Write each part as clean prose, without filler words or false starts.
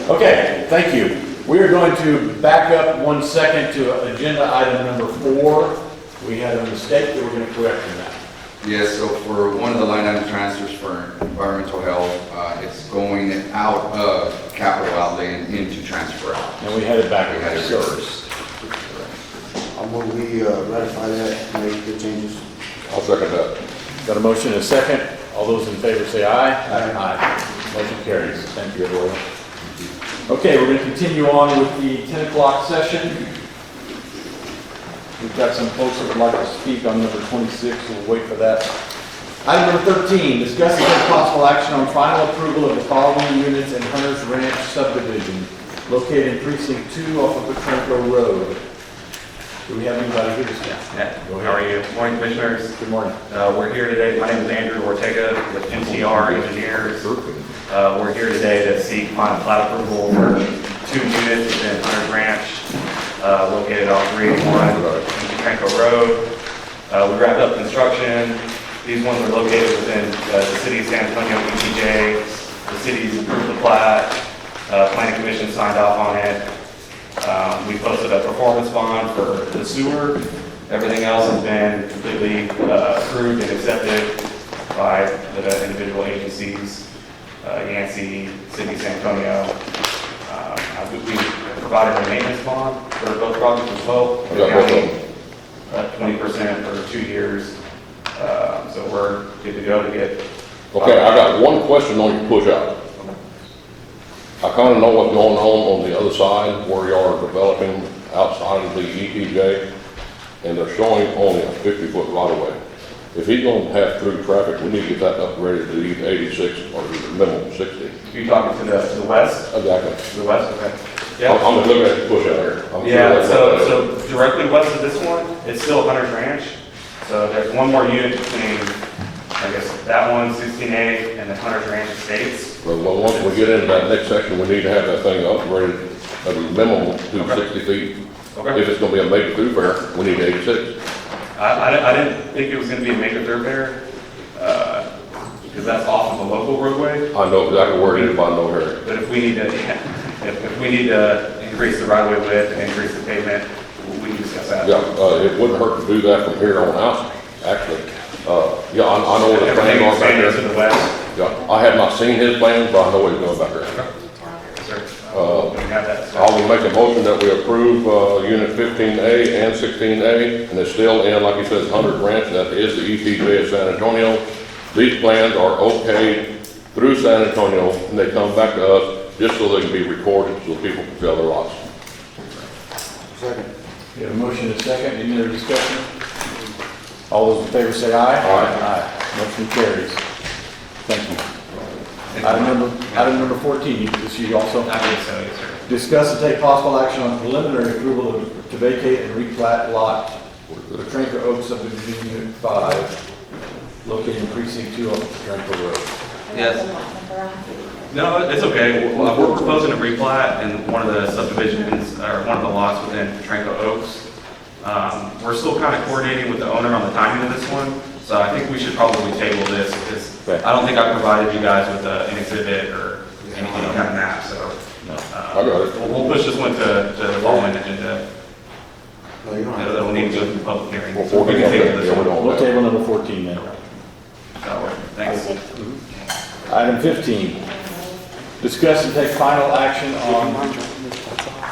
Okay, thank you. We are going to back up 1 second to agenda item number 4. We had a mistake that we're going to correct in that. Yes, so for one of the line item transfers for environmental health, it's going out of capital outlay and into transfer out. And we had it back. We had it reversed. I'll move we ratify that, make the changes. I'll second that. Got a motion and a second. All those in favor say aye. Aye. Motion carries. Thank you, everyone. Okay, we're going to continue on with the 10 o'clock session. We've got some folks that would like to speak on number 26. We'll wait for that. Item number 13, discuss and take possible action on final approval of the following units in Hunter's Ranch subdivision located in precinct 2 off of Petrenko Road. Do we have anybody here to speak? How are you? Morning, Commissioners. Good morning. We're here today. My name is Andrew Ortega with MTR Engineers. We're here today to seek final plat approval for 2 units within Hunter's Ranch, located off 381 and Petrenko Road. We wrapped up construction. These ones are located within the city of San Antonio, ETJ. The city's approved the plat. Planning Commission signed off on it. We posted a performance bond for the sewer. Everything else has been completely approved and accepted by the individual agencies, Yancey, City of San Antonio. We provided a maintenance bond for both projects as well. I got both of them. 20% for 2 years. So we're good to go to get. Okay, I got one question on your push out. I kind of know what's going on the other side where you are developing outside of the ETJ, and they're showing only a 50-foot right of way. If he's going to have through traffic, we need to get that upgraded to either 86 or the minimum 60. You're talking to the west? Exactly. To the west, okay. Yeah. I'm looking at the push out here. I'm Yeah, sure that's what that is. so directly west of this one, it's still Hunter's Ranch. So there's one more unit between, I guess, that one, 16A, and the Hunter's Ranch Estates. Well, once we get into that next section, we need to have that thing upgraded at a minimum to Okay. 60 feet. Okay. If it's going to be a major thoroughfare, we need 86. I didn't think it was going to be a major thoroughfare, because that's off of the local roadway. I know exactly where it is, but I know where. But if we need to, if we need to increase the right-of-way width and increase the pavement, we can discuss that. Yeah, it wouldn't hurt to do that from here on out, actually. Yeah, I know what the Everything plans are back expanded to there. the west. Yeah, I have not seen his plans, but I know what he's doing back there. Yes, sir. We have that. I will make a motion that we approve, unit 15A and 16A, and it's still in, like you said, 100 Ranch, and that is the ETJ of San Antonio. These plans are okayed through San Antonio, and they come back to us just so they can be recorded, so people can sell their lots. Second. We have a motion and a second. Any other discussion? All those in favor say aye. Aye. Motion carries. Thank you. Item number 14, this you also. I believe so, yes, sir. Discuss and take possible action on preliminary approval to vacate and replat lot Petrenko Oaks subdivision unit 5, located in precinct 2 off Petrenko Road. Yes. No, it's okay. We're proposing a replat in one of the subdivisions, or one of the lots within Petrenko Oaks. We're still kind of coordinating with the owner on the timing of this one, so I think we should probably table this, because Okay. I don't think I provided you guys with an exhibit or any kind of map, so. I got it. We'll push this one to the following agenda. No, you don't have It'll need to go through public hearing. Well, So we can table this yeah, we one. don't- We'll table number 14 then. That'll work. Thanks. Item 15, discuss and take final action on,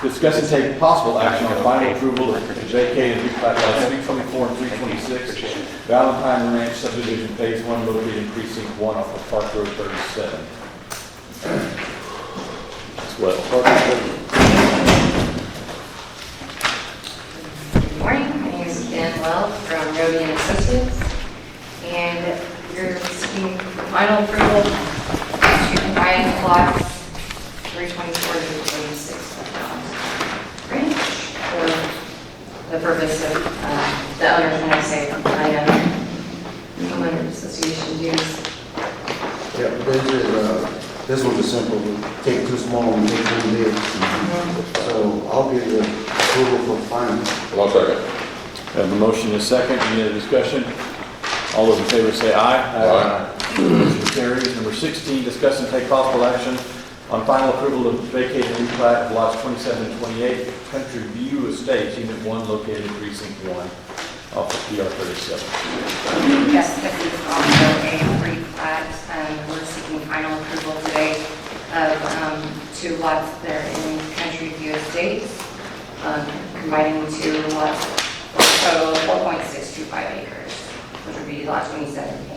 discuss and take possible action on final approval to vacate and replat lots 324 and 326, Valentine Ranch subdivision phase 1 located in precinct 1 off of Park Road 37. Well, Good morning, my name is Dan Wells from Roby and Associates, and we're seeking final approval to combine lots 324 to 326 range for the purpose of the owners, when I say homeowner association dues. Yeah, this one's a simple, we take too small and take too big. So I'll give the approval for final. One second. we have a motion and a second. Any other discussion? All those in favor say aye. Aye. Motion carries. Number 16, discuss and take possible action on final approval of vacating and replat of lots 27 and 28, Country View Estates, Unit 1, located in Precinct 1, off of PR 37. Yes, this is also a replat. We're seeking final approval today of 2 lots that are in Country View Estates, combining 2 lots for a total of 4.625 acres, which would be lot 27 and 8.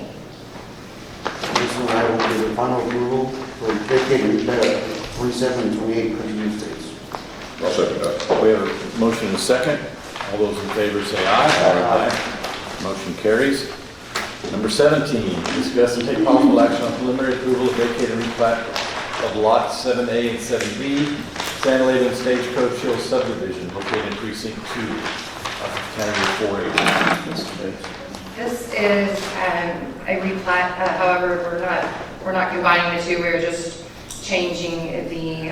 This one, I will give the final approval for vacating 27 and 28 Country View Estates. I'll second that. We have a motion and a second. All those in favor say aye. Aye. Motion carries. Number 17, discuss and take possible action on preliminary approval of vacated and replat of lots 7A and 7B, San Diego and Stagecoach Hill subdivision located in precinct 2 of County 480. This is a replat, however, we're not combining the 2, we're just changing the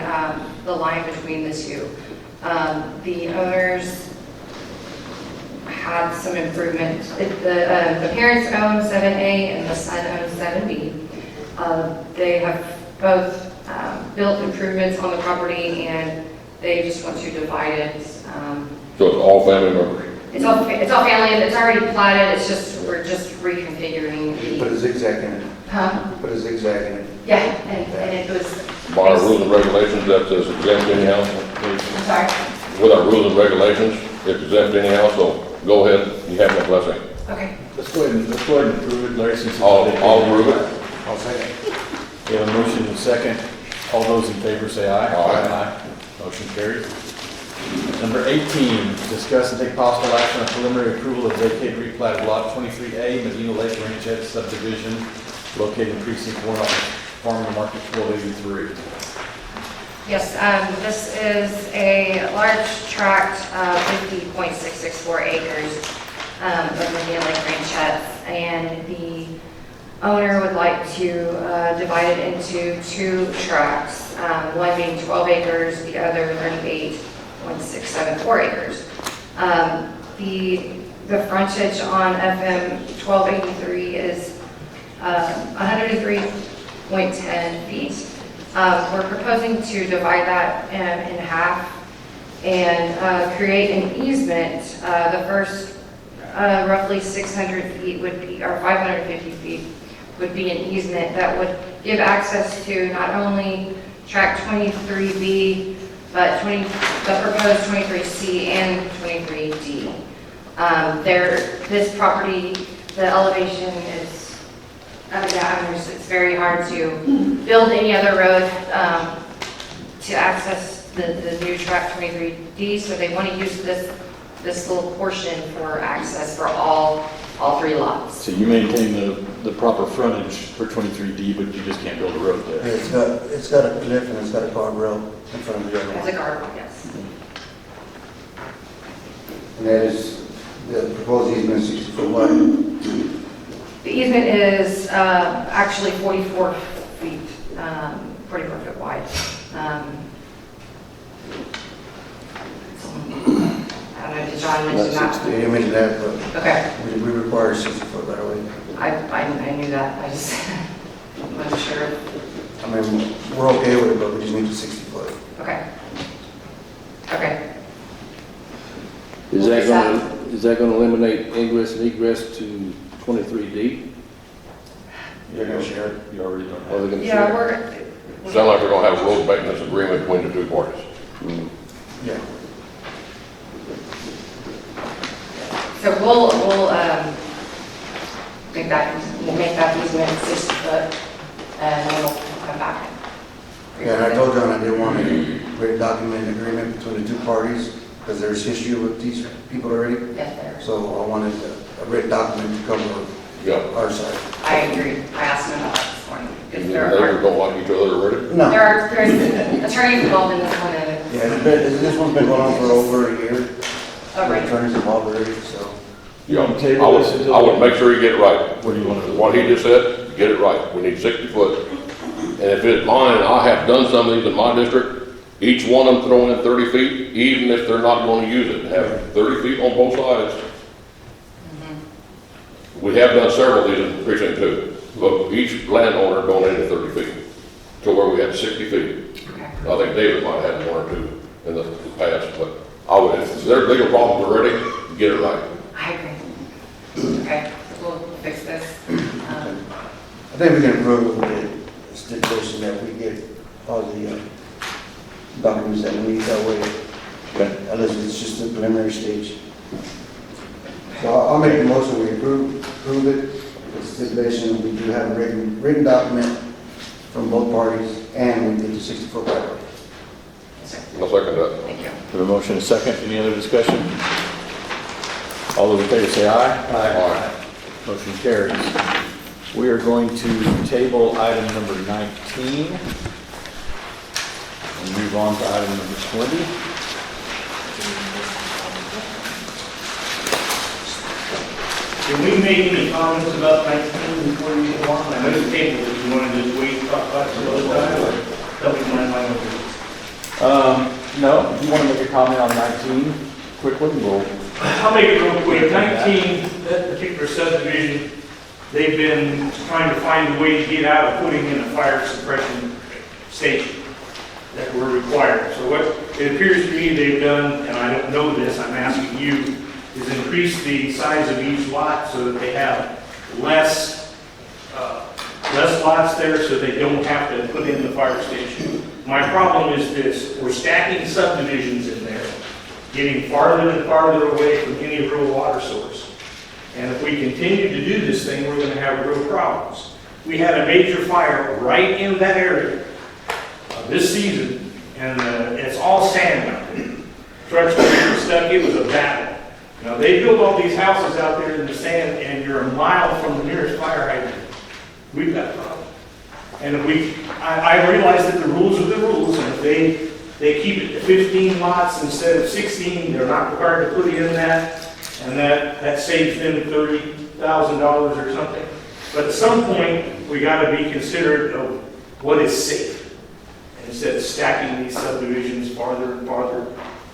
line between the 2. The owners had some improvement. The parents own 7A and the son owns 7B. They have both built improvements on the property and they just want to divide it. So it's all family members? It's all family, it's already platted, we're just reconfiguring Put a zigzag in it. Huh? Put a zigzag in it. Yeah, and it was. By our rules and regulations, that says exempt anyhow. I'm sorry. With our rules and regulations, it's exempt anyhow, so go ahead, you have my blessing. Okay. Let's go ahead and approve it, Larry, since it's I'll vacated. approve it. I'll second. We have a motion and a second. All those in favor say aye. Aye. Motion carries. Number 18, discuss and take possible action on preliminary approval of vacated replat of lot 23A, Medina Lake Ranchette subdivision located in precinct 1 off Farm to Market 1283. Yes, this is a large tract, 50.664 acres of Medina Lake Ranchettes, and the owner would like to divide it into 2 tracts, one being 12 acres, the other 38.674 acres. The frontage on FM 1283 is 103.10 feet. We're proposing to divide that in half and create an easement. The first roughly 600 feet would be, or 550 feet would be an easement that would give access to not only tract 23B, but the proposed 23C and 23D. This property, the elevation is, it's very hard to build any other road to access the new tract 23D, so they want to use this little portion for access for all 3 lots. So you maintain the proper frontage for 23D, but you just can't build a road there. It's got a cliff and it's got a guardrail in front of the other As a one. guardrail, yes. And that is, the proposed easement is 60 foot wide. The easement is actually 44 feet, 44 foot wide. I don't know, did John mention that? Yeah, you mentioned that, but Okay, we require 60 foot right away. I knew that, I just wasn't sure. I mean, we're okay with it, but we just need the 60 foot. Okay. Okay. Is that gonna eliminate ingress and egress to 23D? You're gonna share it? You already don't Or have. they gonna Yeah, share? Sound like they're gonna have a road maintenance agreement between the 2 parties. Yeah. so we'll make that easement 60 foot, and then we'll come back. Yeah, and I told John I didn't want to create a documented agreement between the 2 parties, because there's history with these people already. Yes, there. So I wanted a written document to cover Yeah. our side. I agree. I asked him about that this morning. Because You there neighbors are, don't like each other already? No. there's attorneys involved in this one, and Yeah, this one's been going on for over a year. oh, right. Attorneys involved already, so. Yeah, You table this until- I would make sure you get it right. What do you want to do? What he just said, get it right. We need 60 foot. And if it's mine, I have done some of these in my district, each one of them throwing in 30 feet, even if they're not going to use it, have 30 feet on both sides. We have done several of these in precinct 2, but each landowner going into 30 feet, to where we had 60 feet. I think David might have had one or two in the past, but I would, if there's legal problems already, get it right. I agree. Okay, we'll fix this. I think we can approve with the stipulation that we get all the documents that we need that way, Okay. unless it's just a preliminary stage. So I'll make the motion, we approve it, with stipulation, we do have a written document from both parties, and we get the 64 by right. I'll second that. Thank you. Have a motion and a second. Any other discussion? All those in favor say aye. Aye. Motion carries. We are going to table item number 19 and move on to item number 20. Can we make any comments about 19 before we move on? I know it's table, if you want to just wait and talk about it some other time, or tell me my mind. No, if you want to make a comment on 19 quickly, we'll. I'll make it real quick. 19, that particular subdivision, they've been trying to find a way to get out of putting in a fire suppression station that we're required. So what it appears to me they've done, and I don't know this, I'm asking you, is increase the size of each lot so that they have less lots there so they don't have to put in the fire station. My problem is this, we're stacking subdivisions in there, getting farther and farther away from any real water source. And if we continue to do this thing, we're going to have real problems. We had a major fire right in that area this season, and it's all sand out there. Trucks were stuck, it was a battle. Now, they built all these houses out there in the sand, and you're a mile from the nearest fire hydrant. We've got a problem. And if I realize that the rules are the rules, and if they keep it to 15 lots instead of 16, they're not required to put in that, and that saves them $30,000 or something. But at some point, we got to be considerate of what is safe, instead of stacking these subdivisions farther and farther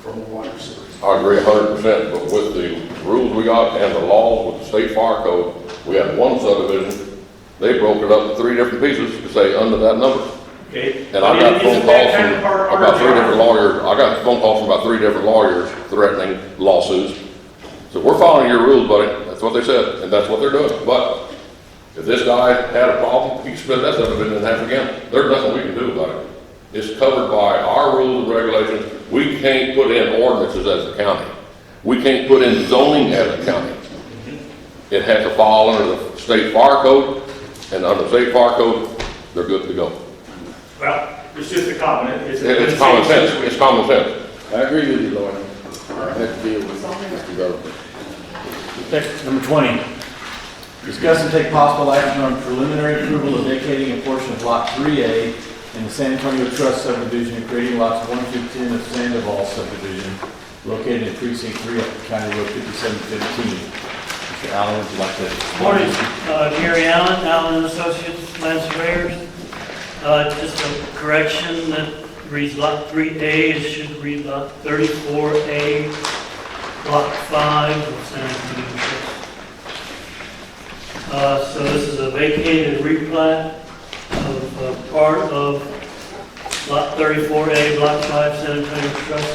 from the water source. I agree 100%, but with the rules we got and the laws with the state fire code, we had one subdivision, they broke it up to 3 different pieces to say under that number. Okay? And I got phone Isn't that calls kind of from our about 3 job? different lawyers, I got phone calls from about 3 different lawyers threatening lawsuits. So we're following your rules, buddy, that's what they said, and that's what they're doing. But if this guy had a problem, he can split that subdivision in half again. There's nothing we can do about it. It's covered by our rules and regulations. We can't put in ordinances as a county. We can't put in zoning as a county. It has to fall under the state fire code, and under the state fire code, they're good to go. Well, it's just a comment. It's common sense, it's common sense. I agree with you, Lauren. I have to deal with this development. Okay, number 20. Discuss and take possible action on preliminary approval of vacating a portion of Lot 3A in the San Antonio Trust subdivision and creating lots 1 through 10 of Sandoval subdivision located in precinct 3 of County Road 5715. Mr. Allen, would you like to? Morning, Gary Allen, Allen and Associates, land surveyors. Just a correction that reads Lot 3A, it should read Lot 34A, Block 5 of San Antonio Trust. So this is a vacated replat of part of Lot 34A, Block 5, San Antonio Trust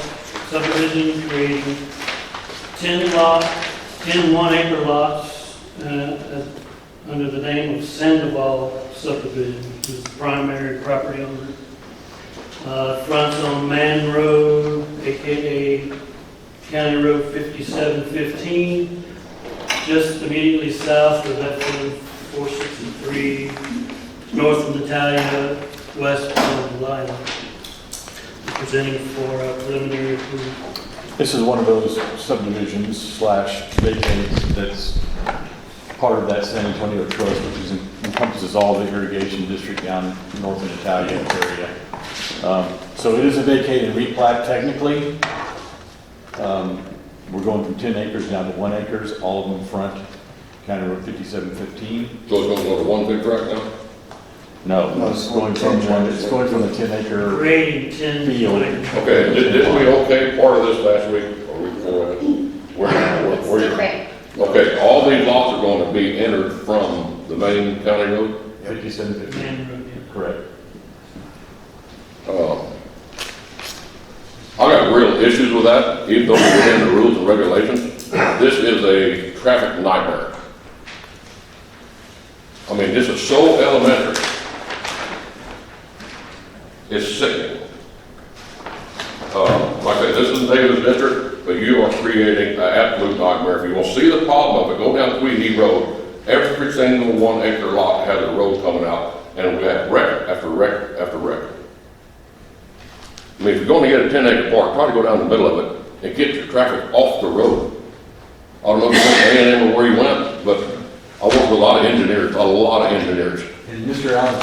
subdivision, creating 10 1-acre lots under the name of Sandoval subdivision, which is the primary property owner. Fronts on Man Road, aka County Road 5715, just immediately south of FM 463, north of Natalia, west of Lila. Presenting for preliminary approval. This is one of those subdivisions slash vacates that's part of that San Antonio Trust, which encompasses all the irrigation district down north of Natalia area. So it is a vacated replat technically. We're going from 10 acres down to 1 acres, all of them front County Road 5715. So it's going to go to one big tract now? No, it's going from the 10 acre Creating 10 field. Okay, didn't we okay part of this last week, or week before that? Where Okay. okay, all these lots are going to be entered from the main county road? 5715, Man Road, yeah. correct. the issues with that, even though we're within the rules and regulations, this is a traffic nightmare. I mean, this is so elementary. It's sickening. Like I said, this is David's district, but you are creating an absolute nightmare. If you will see the problem of it, go down Tweedy Road. Every single 1 acre lot has a road coming out, and we have wreck after wreck after wreck. I mean, if you're going to get a 10 acre park, try to go down the middle of it and get your traffic off the road. I don't know if you went to A&M or where you went, but I work with a lot of engineers, And Mr. Allen,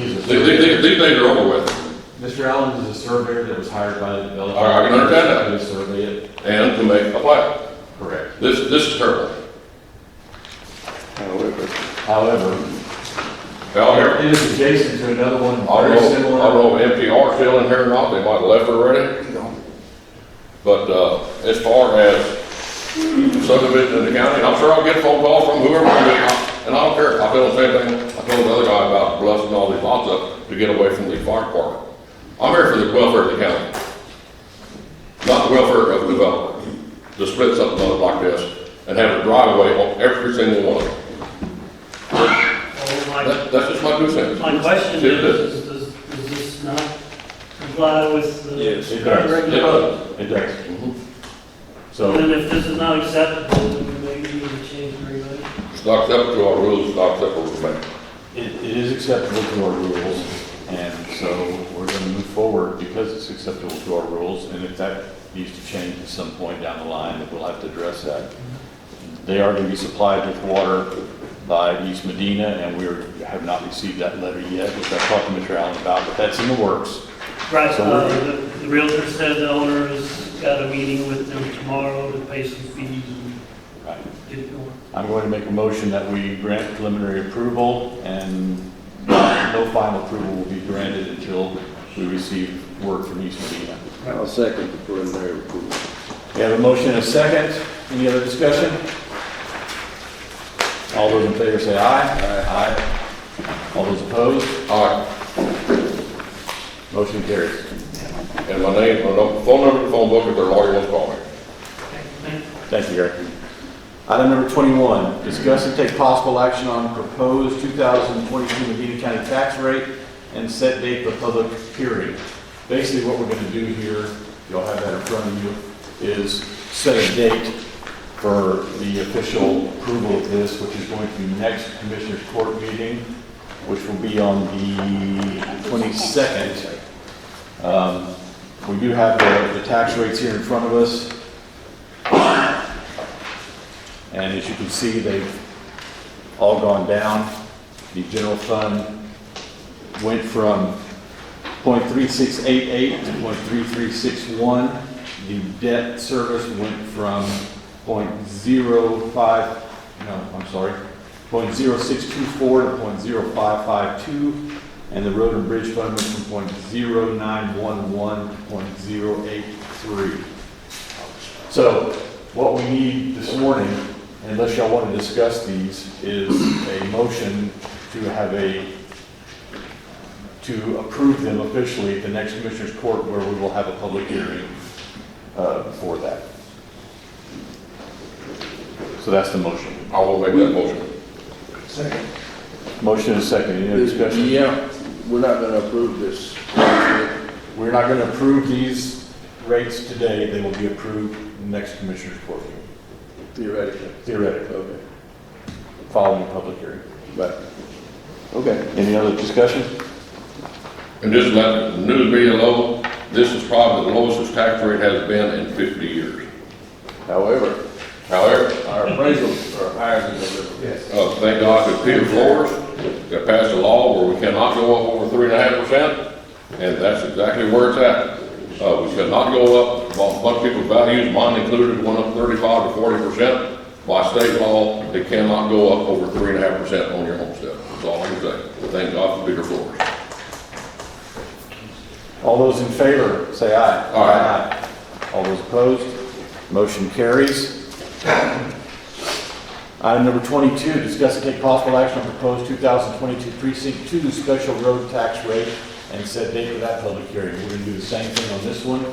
he's These things are over with. Mr. Allen is a surveyor that was hired by the developer. I can understand that. To survey it. And to make a plat. Correct. This is terrible. However, Out here, it is adjacent to another one I very don't similar. know if MTR still in here or not, they might have left already. But, as far as subdivision in the county, I'm sure I'll get a phone call from whoever, and I don't care. I feel the same thing I told the other guy about bluffing all these lots up to get away from the fire department. I'm here for the welfare of the county, not the welfare of the developer. To split something up like this and have a driveway on every single one of them. Well, That's just my 2 cents. my question See, this- is, does this not comply with the Yes, it current does. regulations? It does. Mhm. So, Then if this is not acceptable, then maybe we need to change the regulation. It's not acceptable to our rules, it's not acceptable to me. it is acceptable to our rules, and so we're gonna move forward because it's acceptable to our rules, and if that needs to change at some point down the line, then we'll have to address that. They are gonna be supplied with water by East Medina, and we have not received that letter yet, which I talked to Mr. Allen about, but that's in the works. Right, So the realtor said the owner has got a meeting with them tomorrow to pay some fees and Right. get it going. I'm going to make a motion that we grant preliminary approval, and no final approval will be granted until we receive word from East Medina. I'll second the preliminary approval. We have a motion and a second. Any other discussion? All those in favor say aye. Aye. All those opposed? All right, Motion carries. and my name, my phone number, the phone book, if their lawyer wants to call me. Thank you, Gary. Item number 21, discuss and take possible action on proposed 2022 Medina County tax rate and set date for public hearing. Basically, what we're going to do here, y'all have that in front of you, is set a date for the official approval of this, which is going to be next Commissioners Court meeting, which will be on the 22nd. We do have the tax rates here in front of us. And as you can see, they've all gone down. The general fund went from .3688 to .3361. The debt service went from .0624 to .0552, and the road and bridge fund went from .0911 to .083. So what we need this morning, unless y'all want to discuss these, is a motion to approve them officially at the next Commissioners Court, where we will have a public hearing for that. So that's the motion. I will make that motion. Second. Motion is second. Any other discussion? Yeah, we're not gonna approve this. We're not going to approve these rates today. They will be approved next Commissioners Court Theoretically. theoretically, Okay. following a public hearing. But, okay. Any other discussion? And just let the news media know, this is probably the lowest this tax rate has been in 50 years. However, However, our appraisals are higher than the river. Yes. thank God that Peter Flores got passed a law where we cannot go up over 3.5%, and that's exactly where it's at. We cannot go up, a bunch of people's values, mine included, went up 35 to 40%. By state law, they cannot go up over 3.5% on your homestead. That's all I can say. Thank God for Peter Flores. All those in favor, say aye. Aye. All those opposed? Motion carries. Item number 22, discuss and take possible action on proposed 2022 Precinct 2 special road tax rate and set date for that public hearing. We're going to do the same thing on this one.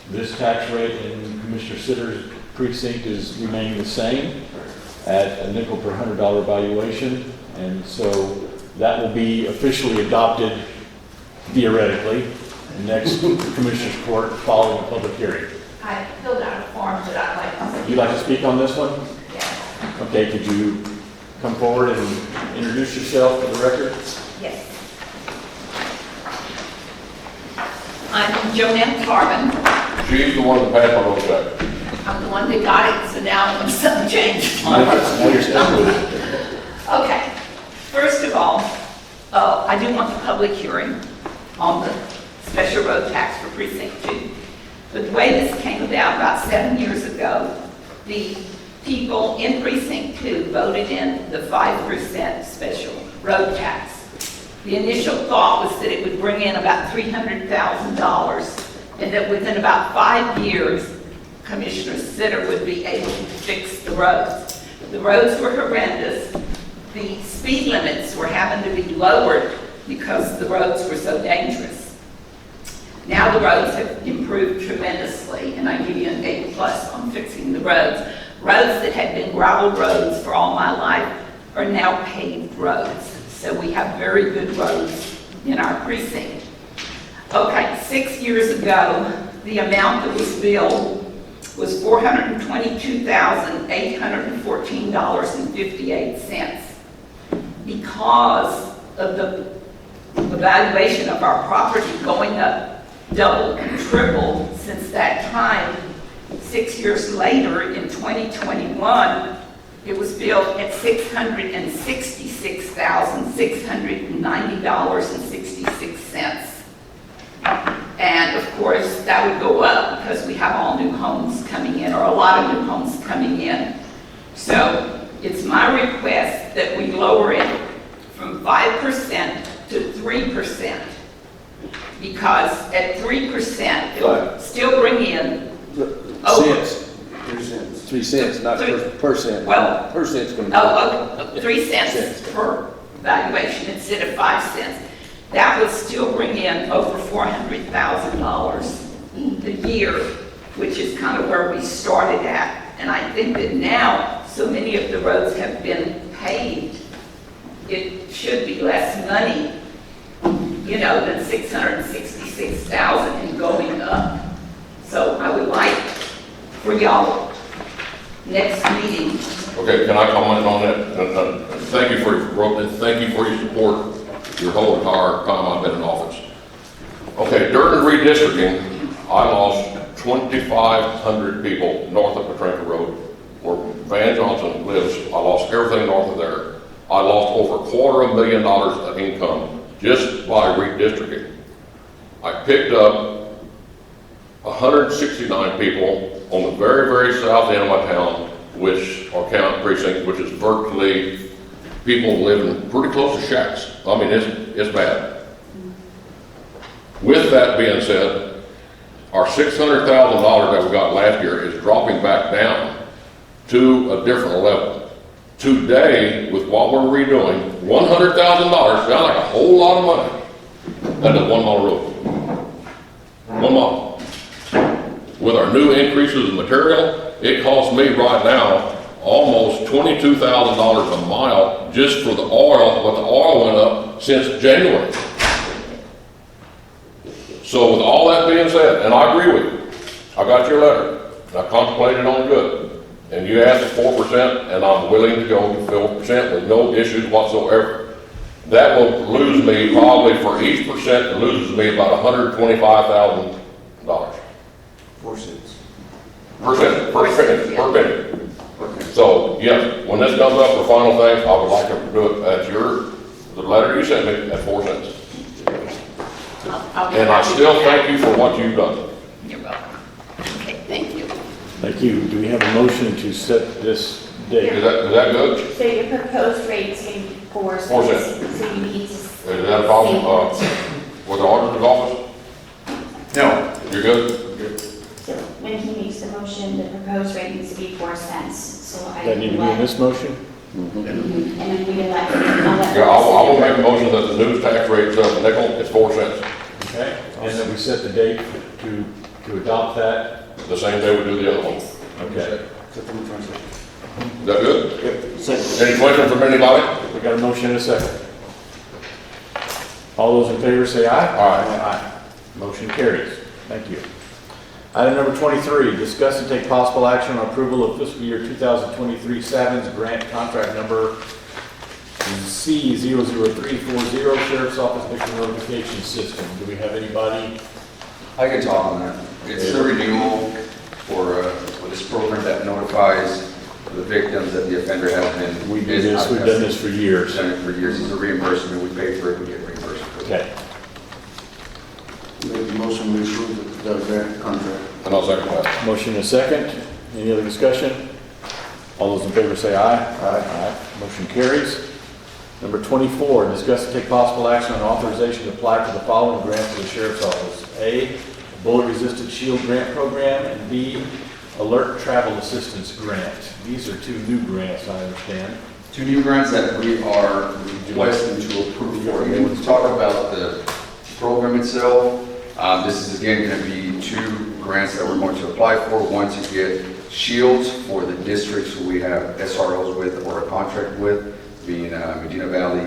This tax rate in Commissioner Sitter's precinct is remaining the same at a nickel per $100 valuation. And so that will be officially adopted theoretically next Commissioner's Court following a public hearing. I filled out a form that I'd like to Would you like to speak on this one? Yes. Okay, could you come forward and introduce yourself for the record? Yes. I'm Jonette Tarvin. She's the one that passed my road check. I'm the one that got it, so now I'm something changed. Now you're stuck with it. Okay. First of all, I do want the public hearing on the special road tax for precinct 2. But the way this came about 7 years ago, the people in precinct 2 voted in the 5% special road tax. The initial thought was that it would bring in about $300,000, and that within about 5 years, Commissioner Sitter would be able to fix the roads. The roads were horrendous. The speed limits were having to be lowered because the roads were so dangerous. Now the roads have improved tremendously, and I give you an A+ on fixing the roads. Roads that had been gravel roads for all my life are now paved roads. So we have very good roads in our precinct. Okay, 6 years ago, the amount that was billed was $422,814.58. Because of the valuation of our property going up double and triple since that time, 6 years later in 2021, it was billed at $666,690.66. And of course, that would go up because we have all new homes coming in, or a lot of new homes coming in. So it's my request that we lower it from 5% to 3%. Because at 3%, it'll still bring in over. Cents. 3 cents, not per cent. Well, Per cent's gonna be. 3 cents per valuation instead of 5 cents. That would still bring in over $400,000 a year, which is kind of where we started at. And I think that now, so many of the roads have been paved, it should be less money, than $666,000 and going up. So I would like for y'all, next meeting. Okay, can I comment on that? Thank you for your support your whole entire time I've been in office. Okay, during redistricting, I lost 2,500 people north of Petranka Road, where Van Johnson lives. I lost everything north of there. I lost over $250,000 of income just by redistricting. I picked up 169 people on the very, very south end of my town, which are county precinct, which is virtually people living pretty close to shacks. I mean, it's bad. With that being said, our $600,000 that we got last year is dropping back down to a different level. Today, with what we're redoing, $100,000 sounds like a whole lot of money. That is 1 mile road. 1 mile. With our new increases in material, it costs me right now almost $22,000 a mile just for the oil, but the oil went up since January. So with all that being said, and I agree with you, I got your letter, and I contemplated on good. And you asked for 4%, and I'm willing to go to 4% with no issues whatsoever. That will lose me probably for each percent, it loses me about $125,000. 4 cents. Per penny. So, yes, when this comes up for final things, I would like to do it at the letter you sent me at 4 cents. And I still thank you for what you've done. You're welcome. Okay, thank you. Thank you. Do we have a motion to set this date? Is that good? So your proposed rate is going to be 4 4 cents. cents. So you need to. Is that a problem, with the auditor's office? No. You're good? So when he makes the motion, the proposed rate needs to be 4 cents. So I That need to be in this motion? And then we can let. Yeah, I will make a motion that the news tax rate is a nickel, it's 4 cents. Okay. And then we set the date to to adopt that? The same day we do the other one. Is Okay. that good? Second. Any questions from anybody? We got a motion and a second. All those in favor say aye. Aye. Motion carries. Thank you. Item number 23, discuss and take possible action on approval of fiscal year 2023 Savins Grant Contract Number C00340, Sheriff's Office Victim Notification System. Do we have anybody? I can talk on that. It's the renewal for this program that notifies the victims that the offender has been. We do this, we've done this for years. Done it for years. It's a reimbursement. We pay for it, we get reimbursed for it. Okay. Make the motion we approve the grant contract. And I'll second that. Motion and a second. Any other discussion? All those in favor say aye. Aye. Motion carries. Number 24, discuss and take possible action on authorization to apply for the following grants to the Sheriff's Office. A, Bullet Resistant Shield Grant Program, and B, Alert Travel Assistance Grant. These are two new grants, I understand. Two new grants that we are requesting to approve for. Again, when we talk about the program itself, this is again going to be two grants that we're going to apply for. One to get shields for the districts who we have SROs with or a contract with, being Medina Valley,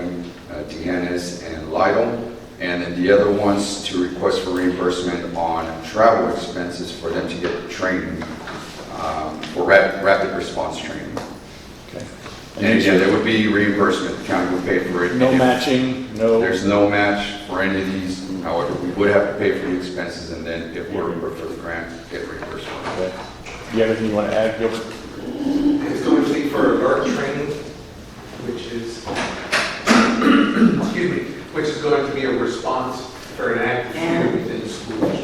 Tijuana, and Lytle. And then the other ones to request for reimbursement on travel expenses for them to get training, for rapid response training. Okay. And again, there would be reimbursement, the county would pay for it. No matching, no. There's no match for any of these. However, we would have to pay for the expenses, and then if we're reimbursed for the grant, get reimbursed. Okay. Do you have anything you want to add, Gilbert? It's going to be for alert training, which is, excuse me, which is going to be a response for an active shooter within the schools.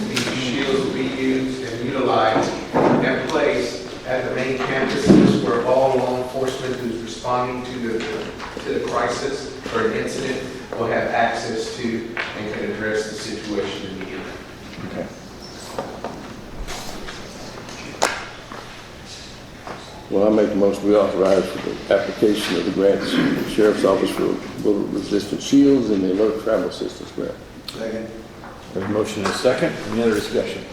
These shields will be used and utilized and placed at the main campuses where all law enforcement who's responding to the crisis or an incident will have access to and can address the situation immediately. Okay. Well, I make the motion we authorize for the application of the grants to the Sheriff's Office for bullet-resistant shields and the Alert Travel Assistance Grant. Second. There's a motion and a second. Any other discussion?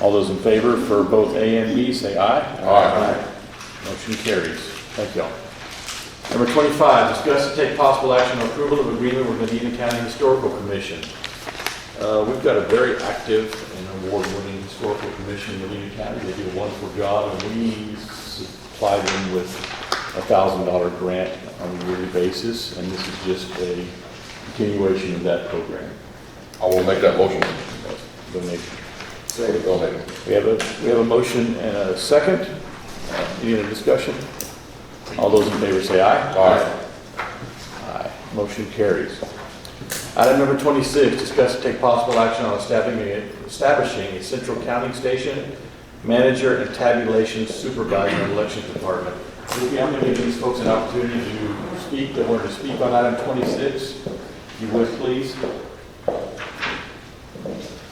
All those in favor for both A and B, say aye. Aye. Motion carries. Thank you all. Number 25, discuss and take possible action on approval of agreement with Medina County Historical Commission. We've got a very active and award-winning historical commission in Medina County. They do a wonderful job, and we supply them with a $1,000 grant on a yearly basis, and this is just a continuation of that program. I will make that motion. Donation. Donate. We have a motion and a second. Any other discussion? All those in favor say aye. Aye. Aye. Motion carries. Item number 26, discuss and take possible action on establishing a central counting station, manager, and tabulation supervisor in elections department. I'm going to give these folks an opportunity to speak. They wanted to speak on item 26. If you would, please.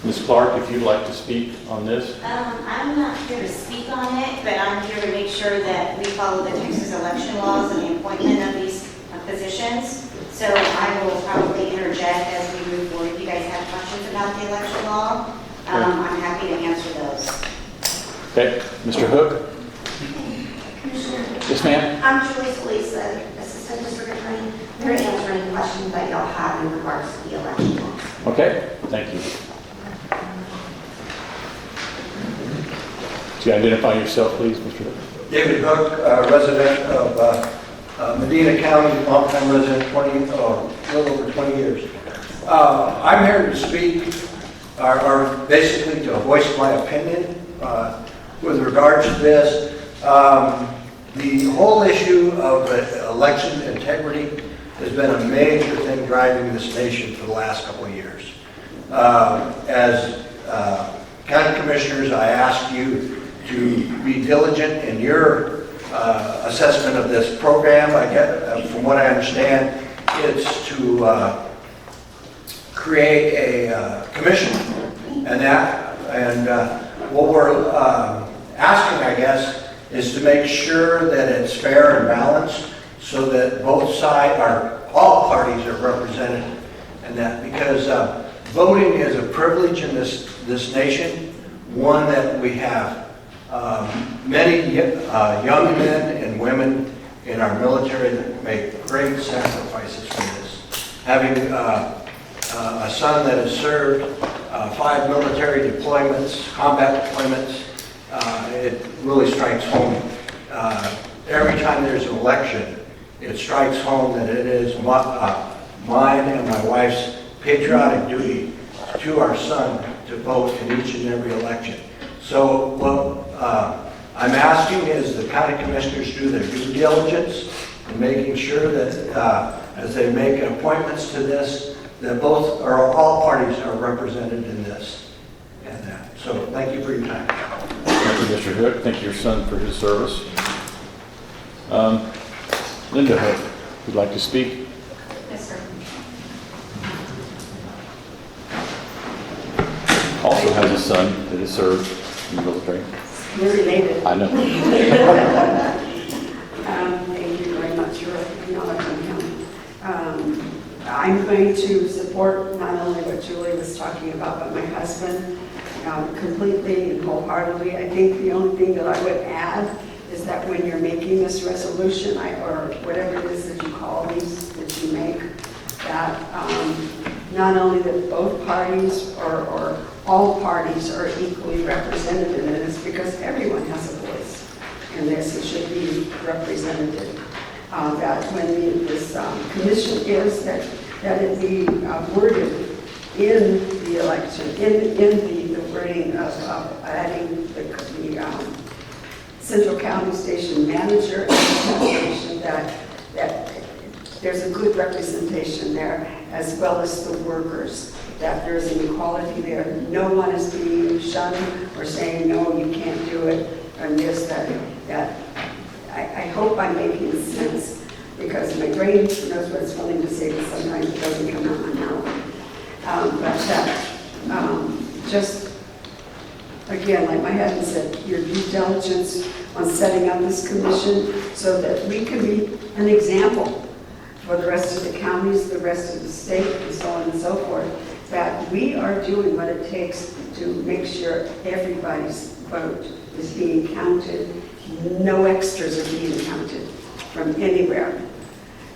Ms. Clark, if you'd like to speak on this. I'm not here to speak on it, but I'm here to make sure that we follow the Texas election laws and the appointment of these positions. So I will probably interject as we move forward. If you guys have questions about the election law, I'm happy to answer those. Okay, Mr. Hook? Commissioner. Yes, ma'am. I'm Julie Salisa, Assistant District Attorney. I'm here to answer any questions that y'all have in regards to the election law. Okay, thank you. Could you identify yourself, please, Mr. Hook? David Hook, resident of Medina County, longtime resident, a little over 20 years. I'm here to speak, or basically to voice my opinion with regards to this. The whole issue of election integrity has been a major thing driving this nation for the last couple of years. As county commissioners, I ask you to be diligent in your assessment of this program. I get, from what I understand, it's to create a commission, and what we're asking, I guess, is to make sure that it's fair and balanced, so that both sides, or all parties, are represented, and that because voting is a privilege in this nation, one that we have. Many young men and women in our military that make great sacrifices for this. Having a son that has served 5 military deployments, combat deployments, it really strikes home. Every time there's an election, it strikes home that it is mine and my wife's patriotic duty to our son to vote in each and every election. So what I'm asking is the county commissioners do their due diligence in making sure that as they make appointments to this, that both or all parties are represented in this. And so thank you for your time. Thank you, Mr. Hook. Thank your son for his service. Linda Hook, would like to speak? Yes, sir. Also has a son that has served in the military. You're related. I know. Thank you very much for acknowledging him. I'm going to support not only what Julie was talking about, but my husband completely and wholeheartedly. I think the only thing that I would add is that when you're making this resolution, or whatever it is that you call these, that you make, that not only that both parties or all parties are equally represented in this, because everyone has a voice in this, it should be represented. That when this commission is, that it be worded in the election, in the wording of adding the Central County Station Manager and the station, that there's a good representation there, as well as the workers, that there's an equality there. No one is being shunned or saying, no, you can't do it, and this, that. I hope I'm making sense, because my brain knows what it's willing to say, but sometimes it doesn't come out my mouth. Just, again, like my husband said, your due diligence on setting up this commission so that we can be an example for the rest of the counties, the rest of the state, and so on and so forth, that we are doing what it takes to make sure everybody's vote is being counted. No extras are being counted from anywhere.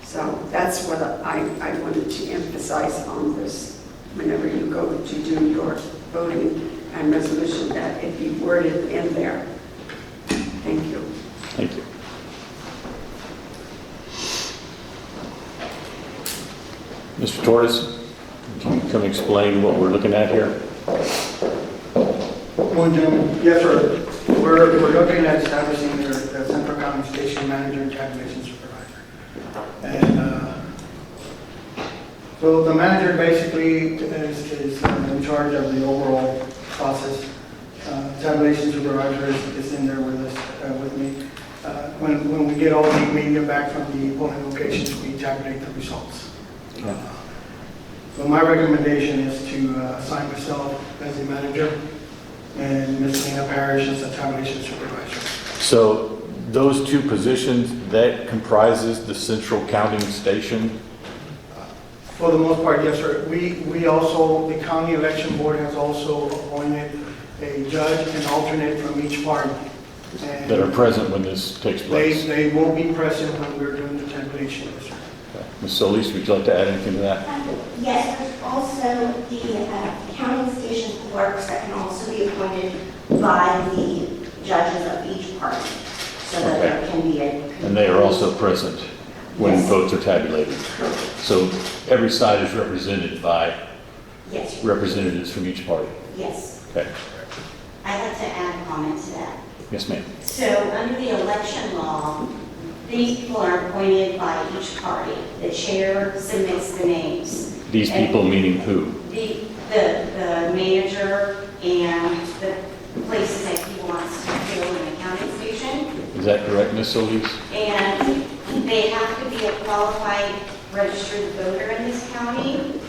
So that's what I wanted to emphasize on this. Whenever you go to do your voting and resolution, that it be worded in there. Thank you. Thank you. Mr. Torres, can you come explain what we're looking at here? Morning, gentlemen. Yes, sir. We're looking at establishing the Central County Station Manager and Tabulation Supervisor. And so the manager basically is in charge of the overall process. Tabulation Supervisor is in there with us, with me. When we get all the media back from the polling locations, we tabulate the results. So my recommendation is to assign myself as the manager and Ms. Lena Parrish as the tabulation supervisor. So those two positions, that comprises the central counting station? For the most part, yes, sir. We also, the county election board has also appointed a judge and alternate from each party. And That are present when this takes place? They will be present when we're doing the tabulation, yes, sir. Okay. Ms. Solis, would you like to add anything to that? Yes, there's also the counting station clerks that can also be appointed by the judges of each party, so that there can be a... And they are also present when Yes. votes are tabulated? Correct. So every side is represented by Yes, representatives from each party? yes. Okay. I'd like to add a comment to that. Yes, ma'am. So under the election law, these people are appointed by each party. The chair submits the names. These people meaning who? The manager and the places that he wants to fill in the counting station. Is that correct, Ms. Solis? And they have to be a qualified registered voter in this county.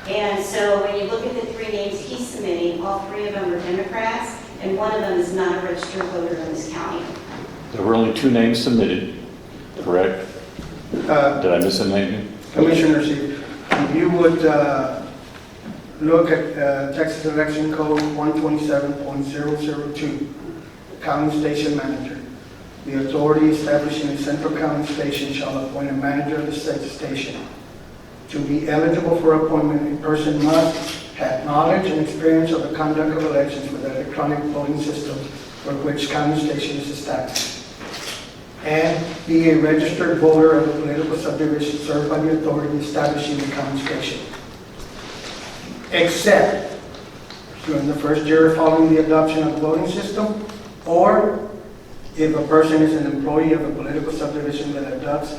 And so when you look at the 3 names he's submitting, all 3 of them are Democrats, and one of them is not a registered voter in this county. There were only 2 names submitted, correct? Did I miss a name? Commissioners, if you would look at Texas Election Code 127.002, County Station Manager. The authority establishing a central county station shall appoint a manager of the said station. To be eligible for appointment, a person must have knowledge and experience of the conduct of elections with electronic voting system for which county station is established, and be a registered voter of the political subdivision served by the authority establishing the county station, except during the first year following the adoption of the voting system, or if a person is an employee of a political subdivision that adopts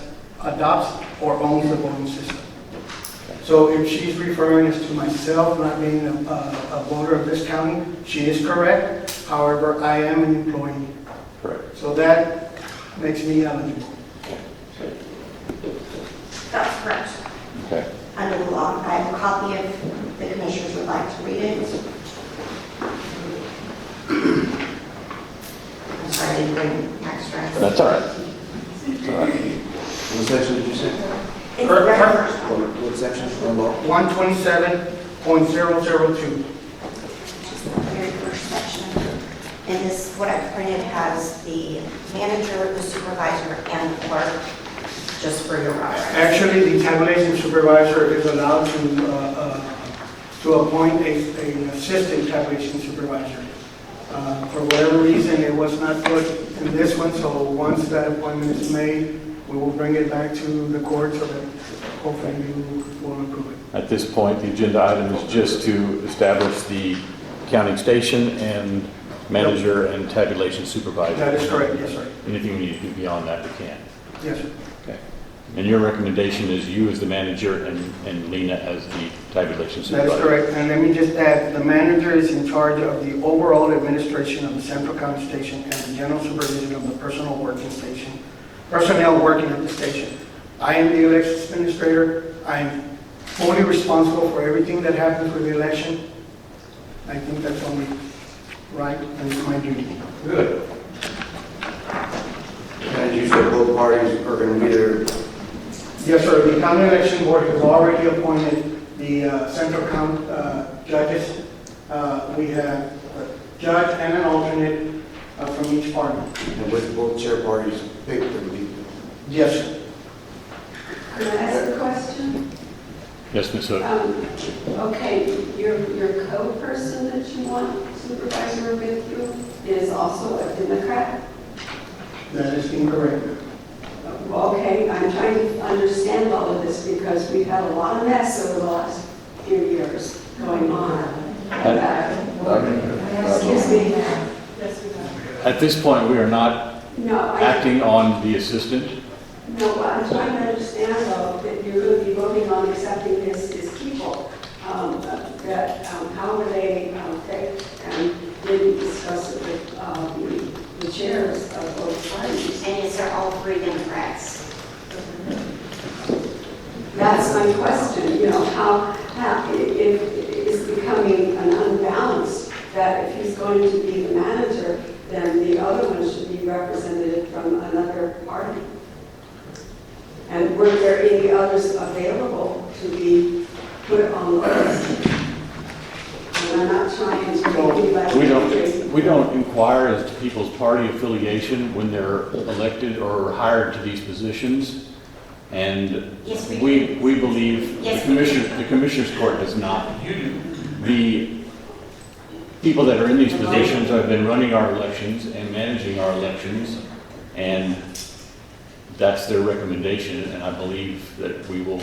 or owns the voting system. So if she's referring us to myself not being a voter of this county, she is correct. However, I am an employee. Correct. So that makes me eligible. That's correct. Okay. Under the law, I have a copy of the commissioners would like to read it. I'm sorry, I didn't bring extra. That's all right. It's all right. What section did you say? It's the very first one. What section? From law? 127.002. Just the very first section. And this, what I printed, has the manager, the supervisor, and the clerk, just for your reference. Actually, the tabulation supervisor is allowed to appoint an assistant tabulation supervisor. For whatever reason, it was not put in this one, so once that appointment is made, we will bring it back to the court so that hopefully you will approve it. At this point, the agenda item is just to establish the counting station and manager and tabulation supervisor. That is correct, yes, sir. Anything we need to do beyond that, we can. Yes, sir. Okay. And your recommendation is you as the manager and Lena as the tabulation That supervisor? is correct. And let me just add, the manager is in charge of the overall administration of the Central County Station and the general supervision of the personnel working at the station. I am the elections administrator. I'm fully responsible for everything that happens with the election. I think that's only right and it's my duty. Good. And you said both parties are going to be there. Yes, sir. The county election board has already appointed the central county judges. We have a judge and an alternate from each party. And with both chair parties picked to be. Yes, sir. Can I ask a question? Yes, Ms. Hook. Okay, your co-person that you want supervisor with you is also a Democrat? That is incorrect. Okay, I'm trying to understand all of this because we've had a lot of mess over the last few years going on. Excuse me. At this point, we are not acting on the assistant. No, what I'm trying to understand though, that you're going to be voting on accepting his people, how were they picked, and did you discuss it with the chairs of both parties? And is there all three Democrats? That's my question, how it is becoming an unbalance that if he's going to be the manager, then the other one should be represented from another party. And were there any others available to be put on the list? And I'm not trying to make anybody We don't inquire as to people's party affiliation when they're elected or hired to these positions. And Yes, we believe Yes, the commissioner's court does not. The people that are in these positions have been running our elections and managing our elections, and that's their recommendation, and I believe that we will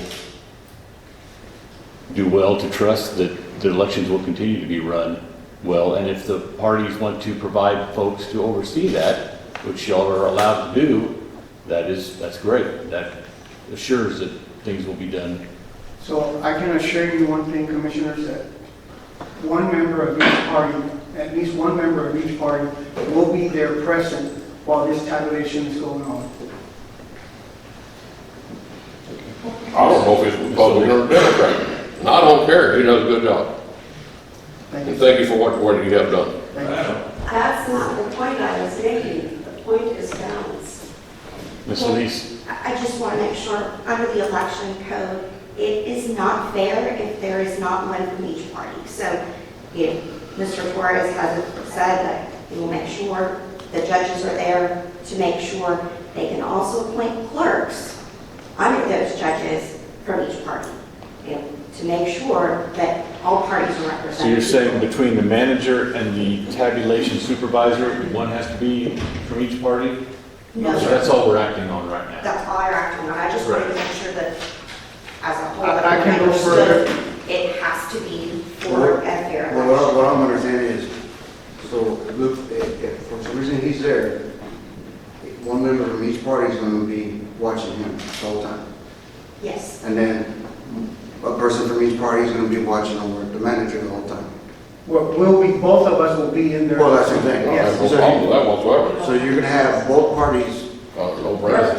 do well to trust that the elections will continue to be run well, and if the parties want to provide folks to oversee that, which y'all are allowed to do, that's great. That assures that things will be done. So I can assure you one thing, Commissioners, that one member of each party, at least one member of each party, will be there present while this tabulation is going on. I don't know if it's Republican or Democrat. And I don't care, he does a good job. Thank And you. thank you for what you have done. Thank you. That's not the point I was making. The point is balance. Ms. Elise? I just want to make sure, under the election code, it is not fair if there is not one from each party. So if Mr. Flores has said that he will make sure the judges are there to make sure they can also appoint clerks under those judges from each party, to make sure that all parties are represented. So you're saying between the manager and the tabulation supervisor, one has to be from each party? No, So sir. that's all we're acting on right now? That's all you're acting on. I just wanted to make sure that as a whole, I can go understood further. it has to be for a fair Well, election. what I'm understanding is, so Luke, if for some reason he's there, one member from each party is going to be watching him the whole time. Yes. And then a person from each party is going to be watching over the manager the whole time. Well, both of us will be in there. Well, that's the thing. I have no So- problem with that whatsoever. So you're going to have both parties No brainer.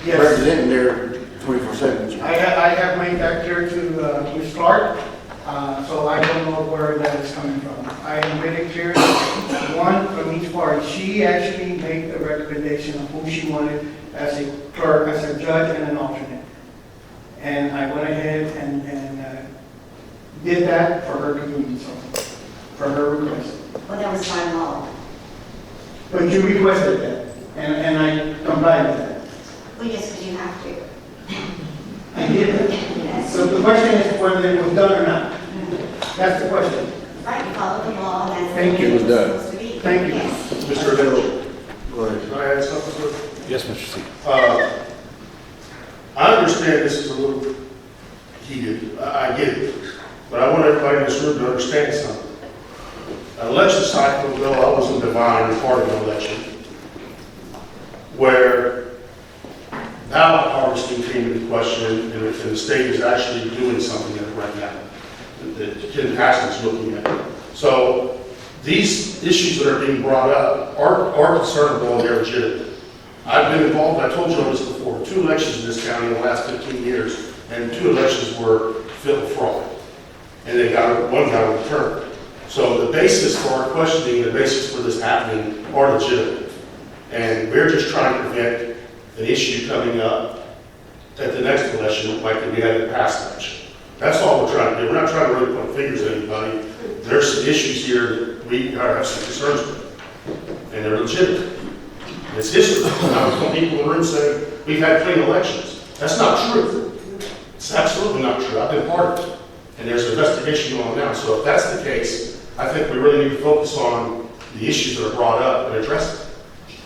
Yes. representing there 24/7. I have made that clear to Ms. Clark, so I don't know where that is coming from. I made it clear, one from each party. She actually made the recommendation of who she wanted as a clerk, as a judge, and an alternate. And I went ahead and did that for her convenience, for her request. Well, that was fine law. But you requested that, and I complied with that. Well, yes, because you have to. I did that. Yes. So the question is whether it was done or not. That's the question. Right, you follow the law, and that's the Thank way you. it's It was done. supposed to be. Thank you. Yes. Mr. Avila. Go ahead. Can I add something to it? Yes, Mr. C. I understand this is a little heated, I get it, but I want everybody in this room to understand something. An election cycle ago, I was in Devine, part of the election, where ballot harvesting came into question, and the state is actually doing something right now, that Ken Paxton's looking at. So these issues that are being brought up are concernable and they're legitimate. I've been involved, I told you all this before, 2 elections in this county in the last 15 years, and 2 elections were filled with fraud. And one got overturned. So the basis for our questioning, the basis for this happening are legitimate. And we're just trying to prevent an issue coming up at the next election like we had in the past election. That's all we're trying to do. We're not trying to really point fingers at anybody. There's some issues here that we have some concerns with, and they're legitimate. It's history. I was when people in the room say, we've had clean elections. That's not true. It's absolutely not true. I've been part of it. And there's an investigation going on now. So if that's the case, I think we really need to focus on the issues that are brought up and address them.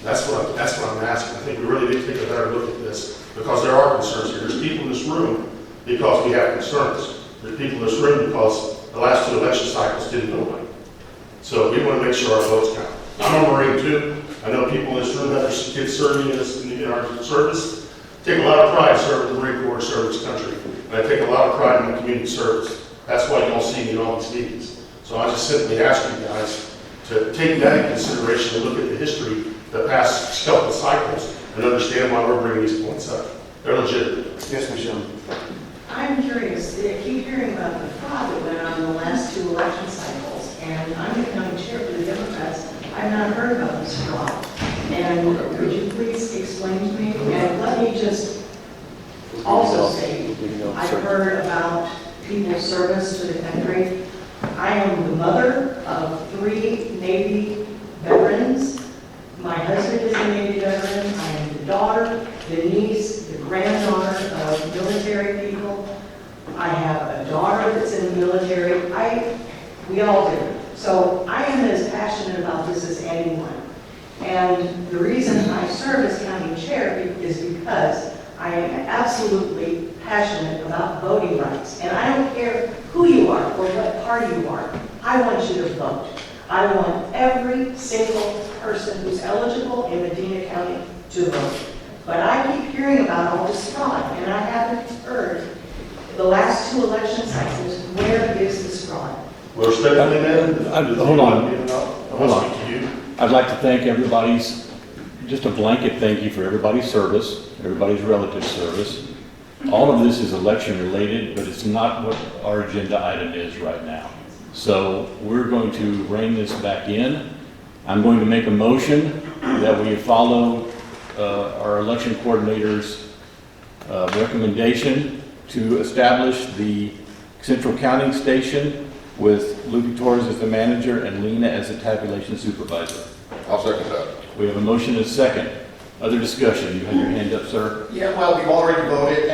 That's what I'm asking. I think we really need to take a better look at this because there are concerns here. There's people in this room because we have concerns. There's people in this room because the last 2 election cycles didn't go right. So we want to make sure our votes count. I'm a Marine too. I know people in this room that have kids serving in our service. Take a lot of pride serving the Marine Corps, serving this country. And I take a lot of pride in my community service. That's why you don't see me in all these meetings. So I just simply ask you guys to take that into consideration and look at the history of the past couple cycles and understand why we're bringing these points up. They're legitimate. Yes, Michelle. I'm curious, I keep hearing about the fraud that went on in the last 2 election cycles, and I'm the county chair for the Democrats. I've not heard about this fraud. And could you please explain to me? And let me just also say, I've heard about people's service to the country. I am the mother of 3 Navy veterans. My husband is a Navy veteran. I am the daughter, the niece, the granddaughter of military people. I have a daughter that's in the military. We all do. So I am as passionate about this as anyone. And the reason I serve as county chair is because I am absolutely passionate about voting rights. And I don't care who you are or what party you are. I want you to vote. I want every single person who's eligible in Medina County to vote. But I keep hearing about all this fraud, and I haven't heard the last 2 election cycles, where is this fraud? Well, respectfully, man. Hold on. I'd like to thank everybody's, just a blanket thank you for everybody's service, everybody's relative service. All of this is election related, but it's not what our agenda item is right now. So we're going to rein this back in. I'm going to make a motion that we follow our election coordinator's recommendation to establish the central counting station with Lupe Torres as the manager and Lena as the tabulation supervisor. I'll second that. We have a motion and a second. Other discussion? You had your hand up, sir? Yeah, well, we've already voted, We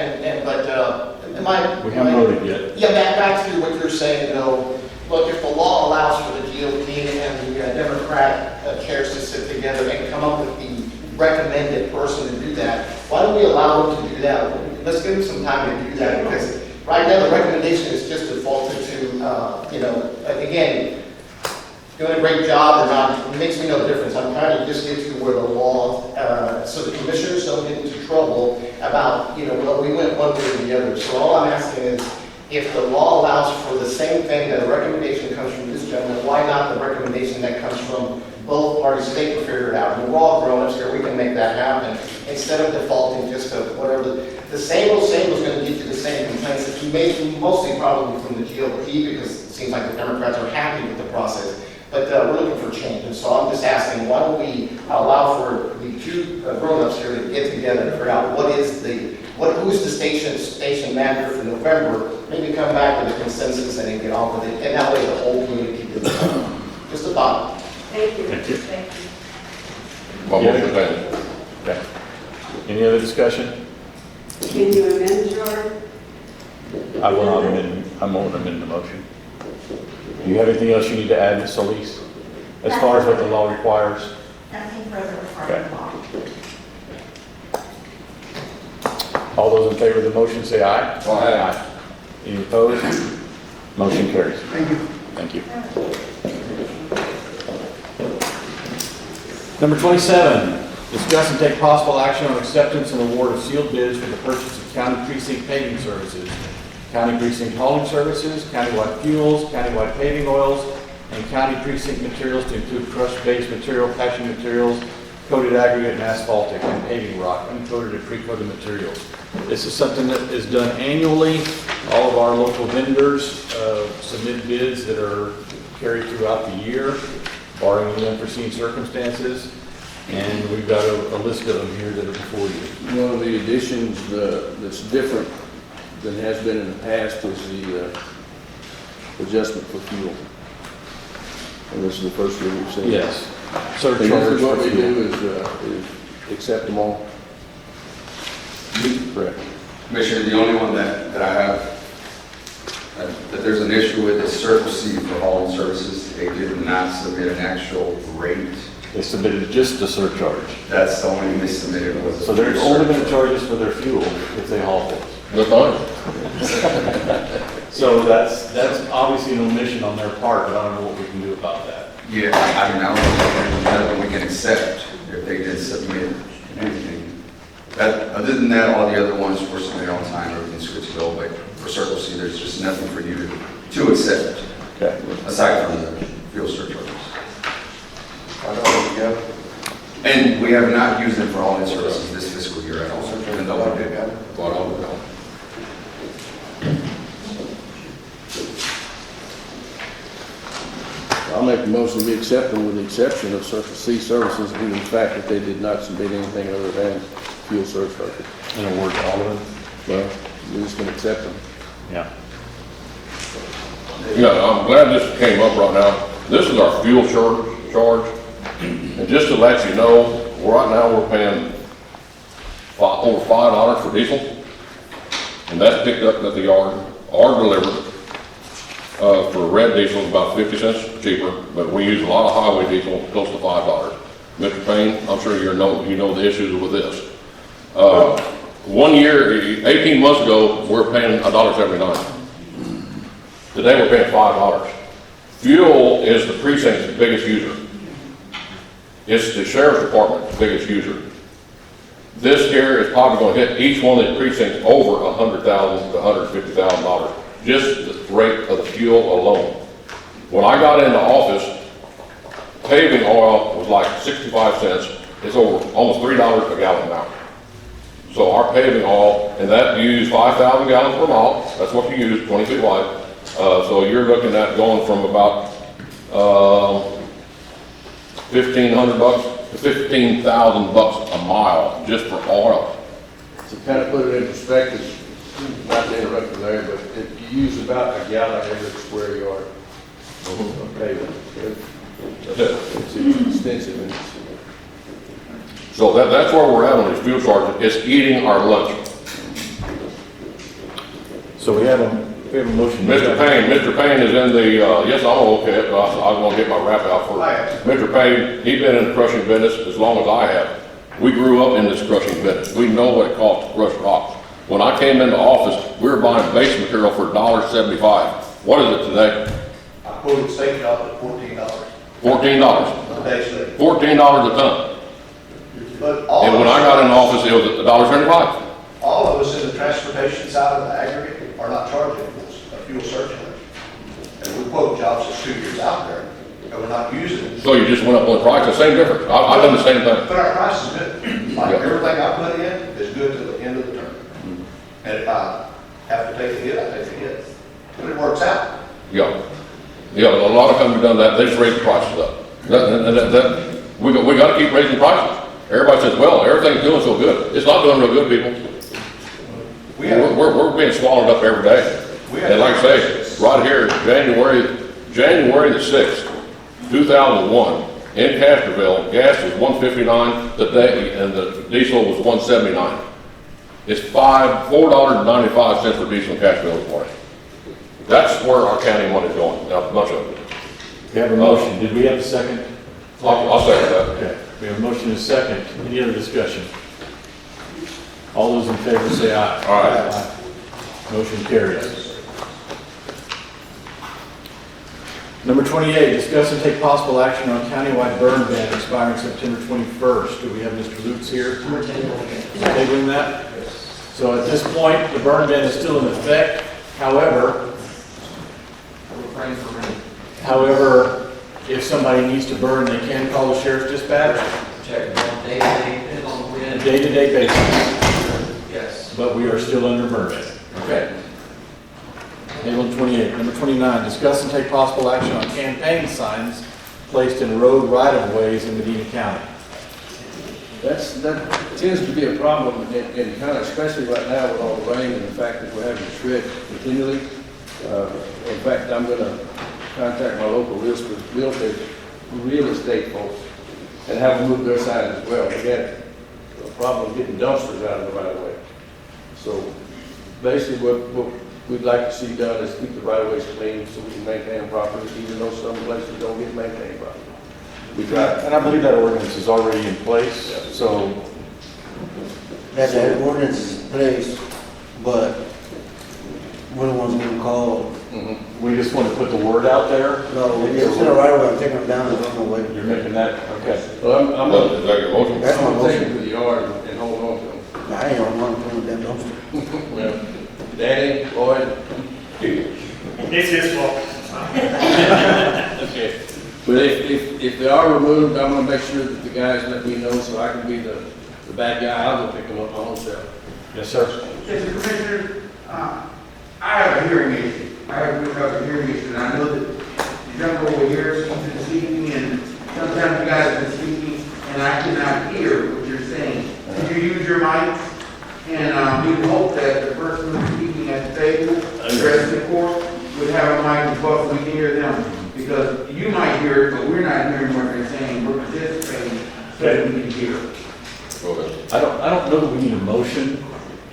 haven't voted yet. Yeah, back to what you're saying, though. Look, if the law allows for the GOP and the Democrat chairs to sit together and come up with the recommended person to do that, why don't we allow them to do that? Let's give them some time to do that, because right now the recommendation is just defaulted to, again, doing a great job or not, it makes me no difference. I'm trying to just get to where the law, so the commissioners don't get into trouble about, well, we went one way or the other. So all I'm asking is, if the law allows for the same thing, that a recommendation comes from this gentleman, why not the recommendation that comes from both parties? They can figure it out. And we're all grown-ups here, we can make that happen. Instead of defaulting just to whatever, the same old is going to get you the same complaints that you made, mostly probably from the GOP, because it seems like the Democrats are happy with the process. But we're looking for change, and so I'm just asking, why don't we allow for the two grown-ups here to get together and figure out who's the station manager for November, maybe come back with a consensus and then get on with it, and that way the whole community can do it. Just a thought. Thank you. Thank you. Thank you. My motion stands. Okay. Any other discussion? Can you amend your? I will not amend, I won't amend the motion. Do you have anything else you need to add, Ms. Solis? As far as what the law requires? Nothing further required by law. All those in favor of the motion say aye. Aye. Any opposed? Motion carries. Thank you. Thank you. Number 27, discuss and take possible action on acceptance and award of sealed bids for the purchase of county precinct paving services, county precinct hauling services, countywide fuels, countywide paving oils, and county precinct materials to include crushed base material, patching materials, coated aggregate and asphaltic, and paving rock, uncoated and pre-coated materials. This is something that is done annually. All of our local vendors submit bids that are carried throughout the year, barring any unforeseen circumstances. And we've got a list of them here that are before you. One of the additions that's different than has been in the past is the adjustment for fuel. And this is the first year we've seen. Yes. And Surcharge usually what for we fuel. do is accept them all. Correct. Commissioner, the only one that I have, that there's an issue with is Circle C for hauling services. They did not submit an actual rate. They submitted just the surcharge. That's the only thing they submitted was. So they're only going to charge us for their fuel if they haul for us. That's fine. So that's obviously an omission on their part, but I don't know what we can do about that. Yeah, I don't know if there's nothing we can accept if they did submit anything. Other than that, all the other ones were submitted on time, everything's good to go, but for Circle C, there's just nothing for you to accept, Okay. aside from the fuel surcharges. And we have not used them for all in services this fiscal year at all, even though we did. Bought all of them. I'll make the motion we accept them with the exception of Circle C services due to the fact that they did not submit anything other than fuel surcharges. And award all of them? Well, we're just gonna accept them. Yeah. Yeah, I'm glad this came up right now. This is our fuel charge. And just to let you know, right now we're paying over $5 for diesel. And that's picked up at the yard or delivered. For red diesel, it's about 50 cents cheaper, but we use a lot of highway diesel, close to $5. Mr. Payne, I'm sure you know the issues with this. 1 year, 18 months ago, we were paying $1.79. Today we're paying $5. Fuel is the precinct's biggest user. It's the sheriff's department's biggest user. This here is probably going to hit each one of the precincts over $100,000 to $150,000, just the rate of the fuel alone. When I got into office, paving oil was like 65 cents. It's over almost $3 a gallon now. So our paving oil, and that you use 5,000 gallons per mile. That's what you use, 20 feet wide. So you're looking at going from about $1,500 to $15,000 a mile just for oil. To kind of put it in perspective, not to interrupt you, Larry, but you use about a gallon every square yard of pavement. It's extensive and it's. So that's where we're at on these fuel charges, it's eating our lunch. So we have a motion. Mr. Payne is in the, yes, I'm okay, but I'm gonna get my rap out for Mr. Payne. He's been in the crushing business as long as I have. We grew up in this crushing business. We know what it costs to crush rocks. When I came into office, we were buying base material for $1.75. What is it today? I quoted state job at $14. $14. Basically. $14 a ton. But all And when I got in office, it was at $1.75. all of us in the transportation side of the aggregate are not charging a fuel surcharge. And we quote jobs that's 2 years out there, and we're not using it. So you just went up on the price, the same difference. I've done the same thing. But our price is good. Like Yeah. everything I put in is good to the end of the term. And if I have to take a hit, I take a hit. But it works out. Yeah. Yeah, a lot of companies have done that, they just raise the prices up. We got to keep raising prices. Everybody says, well, everything's doing so good. It's not doing real good, people. We're being swallowed up every day. And like I say, right here, January the 6th, 2001, in Castroville, gas was $1.59 today, and the diesel was $1.79. It's $4.95 for diesel in Castroville this morning. That's where our county money's going, now, much of it. We have a motion. Did we have a second? I'll second that. Okay. We have a motion and a second. Any other discussion? All those in favor say aye. Aye. Motion carries. Number 28, discuss and take possible action on countywide burn ban expiring September 21st. Do we have Mr. Lutz here? Tabling that? So at this point, the burn ban is still in effect. However, if somebody needs to burn, they can call the sheriff's dispatch. Check on day-to-day, Day-to-day basis. yes. But we are still under burn ban. Okay. Table 28. Number 29, discuss and take possible action on campaign signs placed in road right-of-ways in Medina County. That tends to be a problem, and kind of especially right now with all the rain and the fact that we're having to shred continually. In fact, I'm going to contact my local real estate folks and have them move their signs as well. We had a problem getting dumpsters out of the right of way. So basically what we'd like to see done is keep the right of ways clean so we can maintain them properly, even though some places don't get maintained properly. And I believe that ordinance is already in place, so. That ordinance is in place, but we're the ones getting called. We just want to put the word out there. No, it's in the right away, I'm taking them down, there's no way. You're making that, okay. Well, I'm Is that your motion? That's my I'm gonna take motion. them to the yard and hold on to them. I ain't gonna want to put them down dumpster. Well, Danny, Lloyd, It's his fault. okay. But if they are removed, I'm gonna make sure that the guys let me know so I can be the bad guy. I'll go pick them up my own self. Yes, sir. Mr. Commissioner, I have a hearing issue. I have a hearing issue, and I know that the gentleman over here has been speaking, and sometimes you guys have been speaking, and I cannot hear what you're saying. Could you use your mics? And we hope that the person who's speaking at the table, addressing the court, would have a mic as well so we can hear them. Because you might hear it, but we're not hearing what they're saying. We're participating so that we can hear. I don't know that we need a motion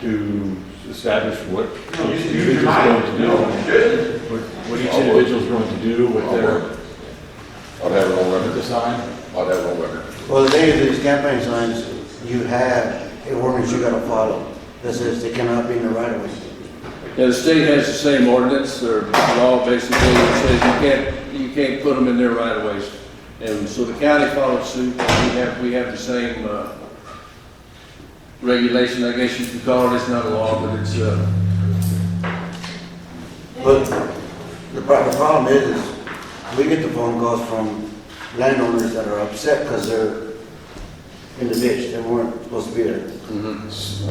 to establish what each individual is going to do. What each individual is going to do with their. I'd have it on record. The sign. I'd have it on record. Well, the thing is, these campaign signs, you have an ordinance you gotta follow. That says they cannot be in the right of way. Yeah, the state has the same ordinance or law basically that says you can't put them in their right of ways. And so the county followed suit. We have the same regulation, I guess you could call it. It's not a law, but it's But the problem is we get the phone calls from landowners that are upset because they're in the ditch. They weren't supposed to be there.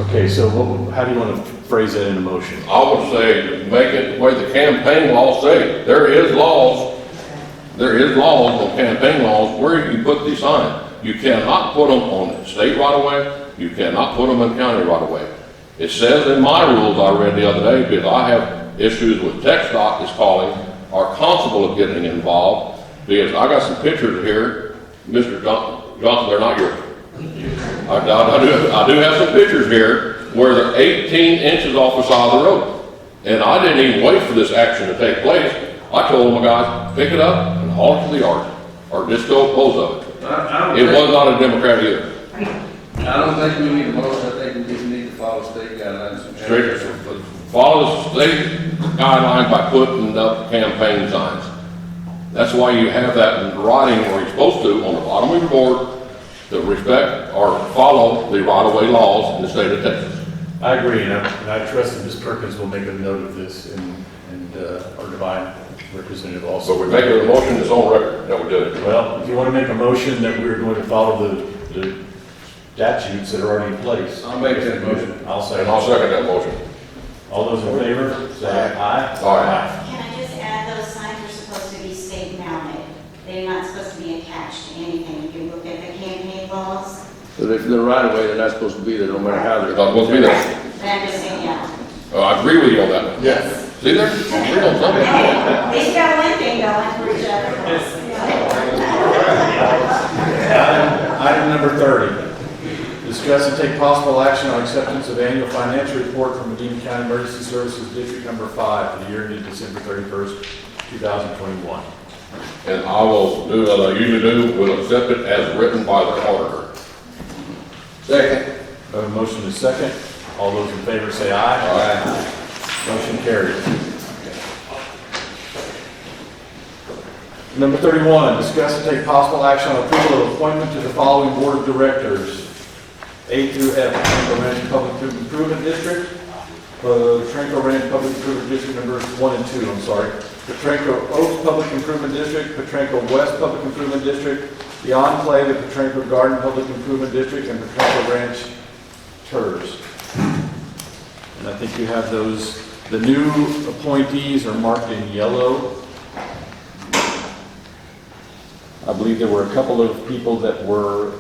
Okay, so how do you want to phrase that in a motion? I would say, make it the way the campaign laws say. There is laws on campaign laws where you can put these signs. You cannot put them on state right of way. You cannot put them in county right of way. It says in my rules I read the other day, because I have issues with Tech Dot is calling our constable of getting involved, because I got some pictures here, Mr. Johnson, they're not yours. I do have some pictures here where they're 18 inches off the side of the road. And I didn't even wait for this action to take place. I told my guys, pick it up and haul it to the yard, or just go dispose of it. It was not a Democrat either. I don't think we need a motion, I think we just need to follow state guidelines. Straight, follow the state guidelines by putting up campaign signs. That's why you have that in writing where you're supposed to, on the bottom of your board, to respect or follow the right-of-way laws in the state of Texas. I agree, and I trust that Ms. Perkins will make a note of this, and our Devine representative also. So we make a motion, it's on record that we did it. Well, if you want to make a motion that we're going to follow the statutes that are already in place. I'll make that motion. I'll And I'll second that motion. All those in favor, say aye. Aye. Can I just add, those signs are supposed to be stake mounted. They're not supposed to be attached to anything. If you look at the campaign laws, But if they're right away, they're not supposed to be there, no matter how They're they're. not supposed to be there. but I'm just saying, yeah. I agree with you on that one. Yes. See there? We on something. At least got one thing going for each other. Item number 30. Discuss and take possible action on acceptance of annual financial report from Medina County Emergency Services District Number 5 for the year ended December 31st, 2021. And I will do as I usually do, we'll accept it as written by the auditor. Second. We have a motion and a second. All those in favor say aye. Aye. Motion carries. Number 31, discuss and take possible action on approval of appointment to the following board of directors. A through F, Petranco Ranch Public Improvement District, Petranco Ranch Public Improvement District numbers 1 and 2, I'm sorry. Petranco Oaks Public Improvement District, Petranco West Public Improvement District, the Enclave at Petranco Garden Public Improvement District, and Petranco Ranch TERS. And I think you have those, the new appointees are marked in yellow. I believe there were a couple of people that were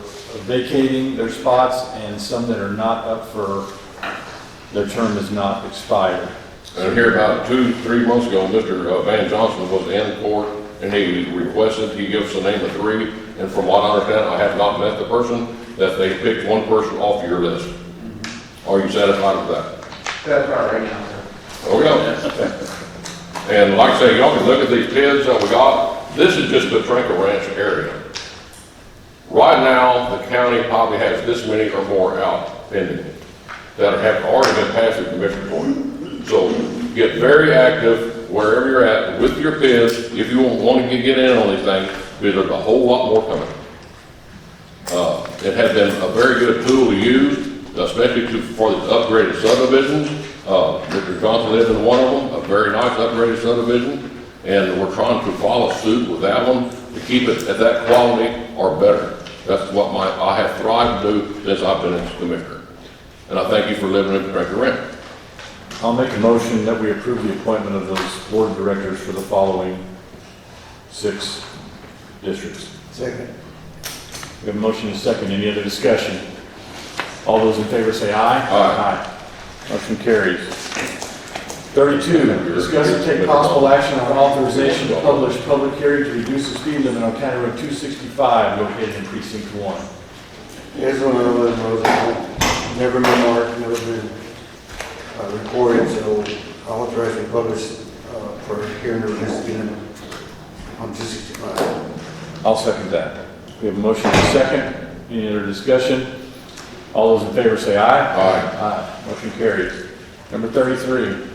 vacating their spots and some that are not up for, their term is not expired. And here about 2-3 months ago, Mr. Van Johnson was in court and he requested he gives the name of 3. And from what I understand, I have not met the person, that they picked one person off your list. Are you satisfied with that? That's right now, sir. Okay. And like I say, y'all can look at these bids that we got. This is just the Petranco Ranch area. Right now, the county probably has this many or more out pending that have already been passed through commissioner court. So get very active wherever you're at with your bids if you want to get in on these things, because there's a whole lot more coming. It has been a very good tool to use, especially for the upgraded subdivisions. Mr. Johnson lives in one of them, a very nice upgraded subdivision, and we're trying to follow suit with that one to keep it at that quality or better. That's what I have tried to do since I've been a commissioner. And I thank you for living in Petranco Ranch. I'll make a motion that we approve the appointment of those board of directors for the following 6 districts. Second. We have a motion and a second. Any other discussion? All those in favor say aye. Aye. Motion carries. 32, discuss and take possible action on authorization to publish public hearing to reduce the speed limit on County Road 265 located in Precinct 1. Here's one of those roads that never been marked, never been recorded, so I'll authorize to publish for hearing to reduce the speed limit on 265. I'll second that. We have a motion and a second. Any other discussion? All those in favor say aye. Aye. Motion carries. Number 33,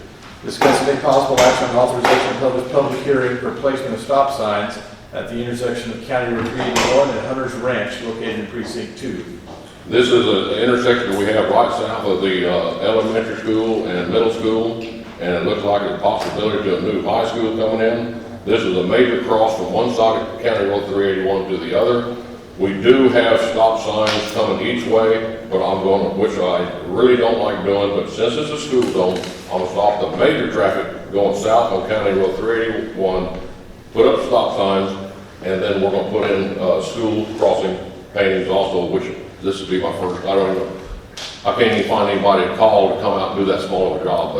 discuss and take possible action on authorization to publish public hearing for placement of stop signs at the intersection of County Road 381 and Hunter's Ranch located in Precinct 2. This is an intersection that we have right south of the elementary school and middle school, and it looks like there's a possibility to a new high school coming in. This is a major cross from one side of County Road 381 to the other. We do have stop signs coming each way, but I'm going to, which I really don't like doing, but since it's a school zone, I'm going to stop the major traffic going south on County Road 381, put up stop signs, and then we're going to put in school crossing paintings also, which this would be my first, I don't know. I can't even find anybody to call to come out and do that small of a job,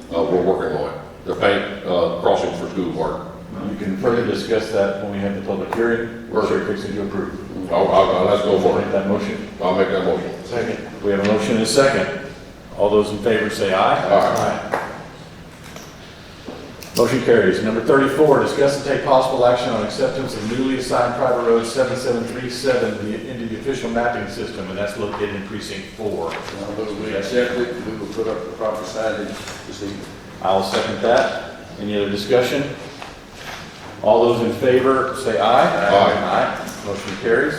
but we're working on it. The paint crossings for school work. You can further discuss that when we have the public hearing. We're sure fixing to approve. Let's go for Make it. that motion. I'll make that motion. Second. We have a motion and a second. All those in favor say aye. Aye. Motion carries. Number 34, discuss and take possible action on acceptance of newly assigned private road 7737 into the official mapping system, and that's located in precinct 4. We accept it, we will put up the proper signage this evening. I'll second that. Any other discussion? All those in favor say aye. Aye. Motion carries.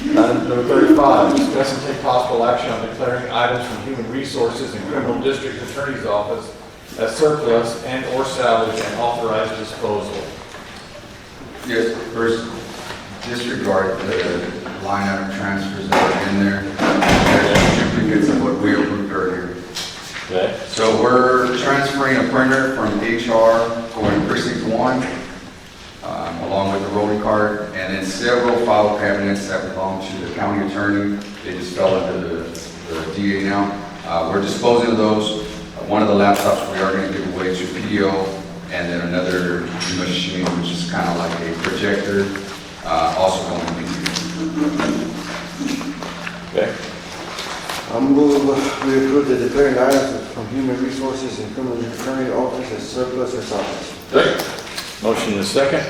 Item number 35, discuss and take possible action on declaring items from Human Resources and Criminal District Attorney's Office as surplus and or salvage and authorize disposal. Yes, first, disregard the line item transfers that are in there. They're duplicates of what we approved earlier. Okay. So we're transferring a printer from HR going to precinct 1, along with the rolling cart, and then several file cabinets that belong to the county attorney. They just fell into the DA now. We're disposing of those. One of the laptops we are going to give away to PO, and then another machine, which is kind of like a projector, also going to be. Okay. I move we approve the declaring items from Human Resources and Criminal Attorney Office as surplus or salvage. Second. Motion is second.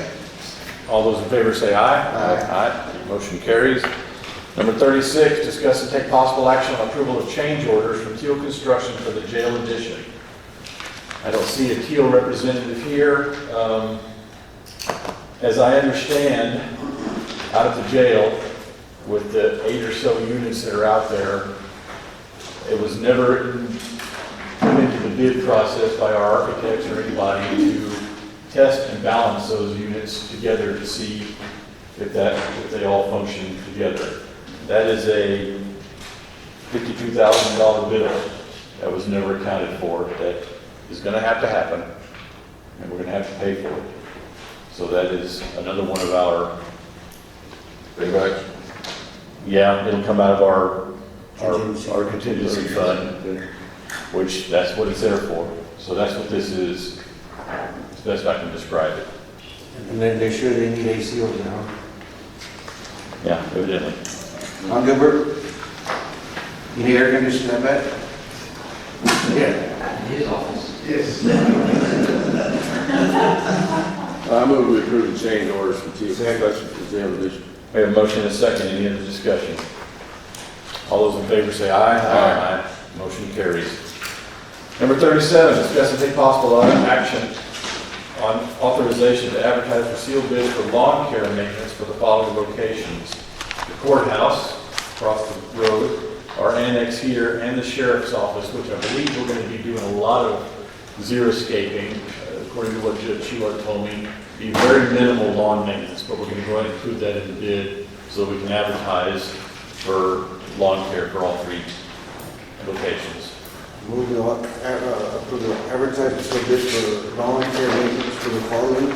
All those in favor say aye. Aye. Aye. Motion carries. Number 36, discuss and take possible action on approval of change orders from Teal Construction for the jail addition. I don't see a Teal representative here. As I understand, out of the jail, with the 8 or so units that are out there, it was never put into the bid process by our architects or anybody to test and balance those units together to see if they all function together. That is a $52,000 bill that was never accounted for. That is going to happen, and we're going to have to pay for it. So that is another one of our. Paybacks. Yeah, it'll come out of our contingency fund, which that's what it's there for. So that's what this is. It's best I can describe it. And then they're sure they need AC over now. Yeah, evidently. On Gilbert? You need air conditioning that bad? Yeah. His office. Yes. I move we approve the change orders for Teal Construction for jail addition. We have a motion and a second. Any other discussion? All those in favor say aye. Aye. Motion carries. Number 37, discuss and take possible action on authorization to advertise for sealed bids for lawn care maintenance for the following locations: the courthouse across the road, our annex here, and the sheriff's office, which I believe we're going to be doing a lot of xeriscaping, according to what Judge Sheila told me. Be very minimal lawn maintenance, but we're going to go ahead and include that in the bid so we can advertise for lawn care for all 3 locations. Move to approve the advertisement for bids for lawn care maintenance for the following: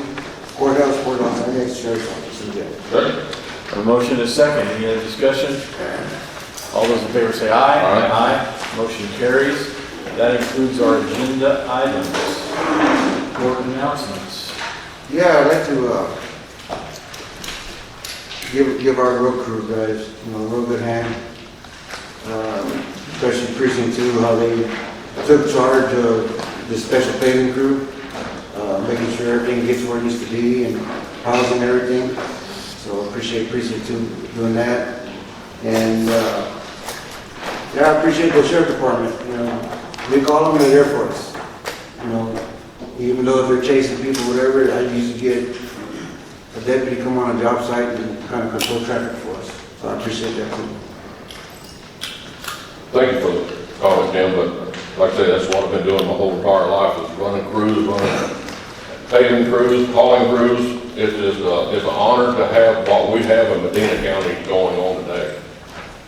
courthouse, annex, sheriff's office, and jail. A motion is second. Any other discussion? All those in favor say aye. Aye. Motion carries. That includes our agenda items. Board announcements. Yeah, I'd like to give our road crew guys, a real good hand, especially precinct 2, how they took charge of the special paving crew, making sure everything gets where it needs to be and housing and everything. So I appreciate precinct 2 doing that. And yeah, I appreciate the sheriff department. We call them, they're there for us. Even though if they're chasing people, whatever, I usually get a deputy come on a job site and kind of control traffic for us. So I appreciate that too. Thank you for the comment, Jim, but like I said, that's what I've been doing my whole entire life, is running crews, paving crews, hauling crews. It's an honor to have what we have in Medina County going on today.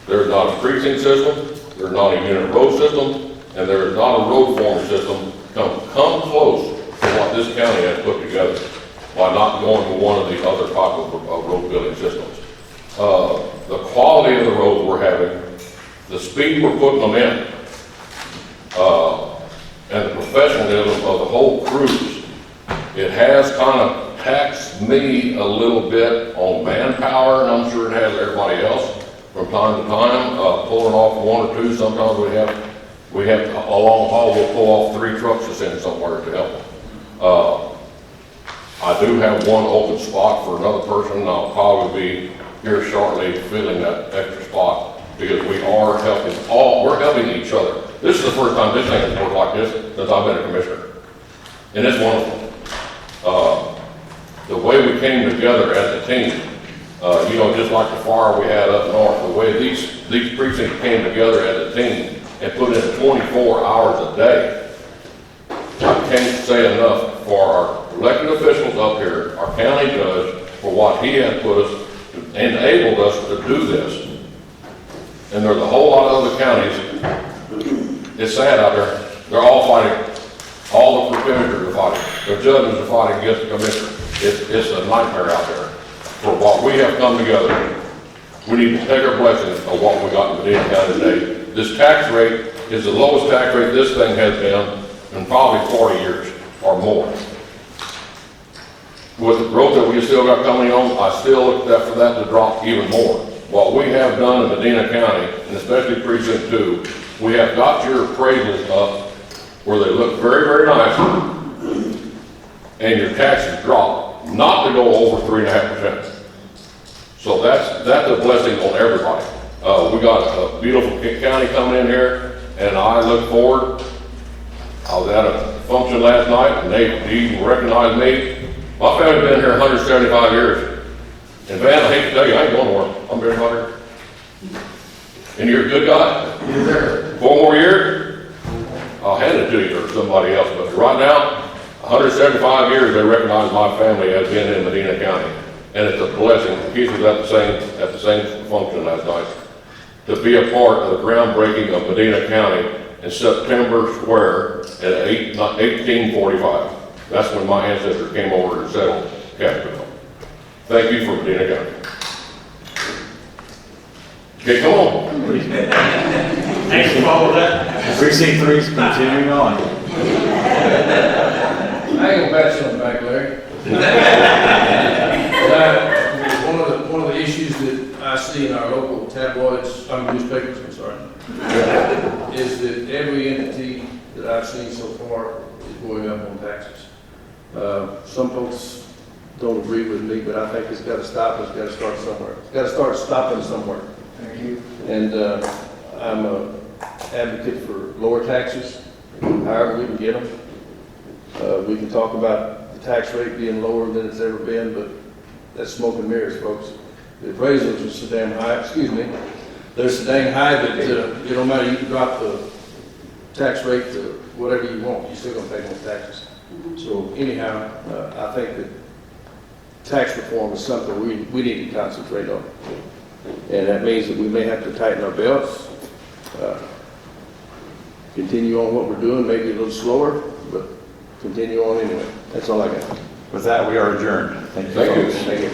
There's not a precinct system, there's not a unit road system, and there is not a road form system come close to what this county has put together by not going to one of the other type of road building systems. The quality of the roads we're having the speed we're putting them in, and the professionalism of the whole cruise, it has kind of taxed me a little bit on manpower, and I'm sure it has everybody else from time to time, pulling off one or two. Sometimes we have a long haul, we'll pull off 3 trucks to send somewhere to help. I do have one open spot for another person, and I'll probably be here shortly filling that extra spot, because we are helping we're helping each other. This is the first time this thing has worked like this since I've been a commissioner. And it's wonderful. The way we came together as a team, just like the fire we had up north, the way these precincts came together as a team and put in 24 hours a day, I can't say enough for our elected officials up here, our county judge, for what he has put us, enabled us to do this. And there's a whole lot of other counties, it's sad out there, they're all fighting. All the commissioners are fighting. The judges are fighting against the commissioner. It's a nightmare out there. For what we have come together, we need to take our blessings of what we got in Medina County today. This tax rate is the lowest tax rate this thing has been in probably 40 years or more. With the growth that we still got coming on, I still look for that to drop even more. What we have done in Medina County, and especially Precinct 2, we have got your appraisals up where they look very, very nice, and your taxes drop, not to go over 3.5%. So that's a blessing on everybody. We got a beautiful county coming in here, and I look forward. I was at a function last night, and they even recognized me. My family's been here 175 years. And Van, I hate to tell you, I ain't going nowhere. I'm very hard. And you're a good guy. Yes, sir. 4 more years, I'll hand it to you or somebody else. But right now, 175 years, they recognize my family as being in Medina County. And it's a blessing. Keith was at the same function last night, to be a part of the groundbreaking of Medina County in September Square in 1845. That's when my ancestors came over and settled Castroville. Thank you for Medina County. Okay, come on. Thanks for all of that. Precinct 3 is continuing on. I ain't gonna bat you on the back, Larry. One of the issues that I see in our local tabloids, newspapers, I'm sorry, is that every entity that I've seen so far is going up on taxes. Some folks don't agree with me, but I think it's got to stop. It's got to start somewhere. It's got to start stopping somewhere. Thank you. And I'm an advocate for lower taxes, however we can get them. We can talk about the tax rate being lower than it's ever been, but that's smoke and mirrors, folks. The appraisals are so damn high, they're so dang high that it don't matter, you can drop the tax rate to whatever you want, you're still gonna pay more taxes. So anyhow, I think that tax reform is something we need to concentrate on. And that means that we may have to tighten our belts, continue on what we're doing, maybe a little slower, but continue on anyway. That's all I got. With that, we are adjourned. Thank you. Thank you. Folks. Thank you.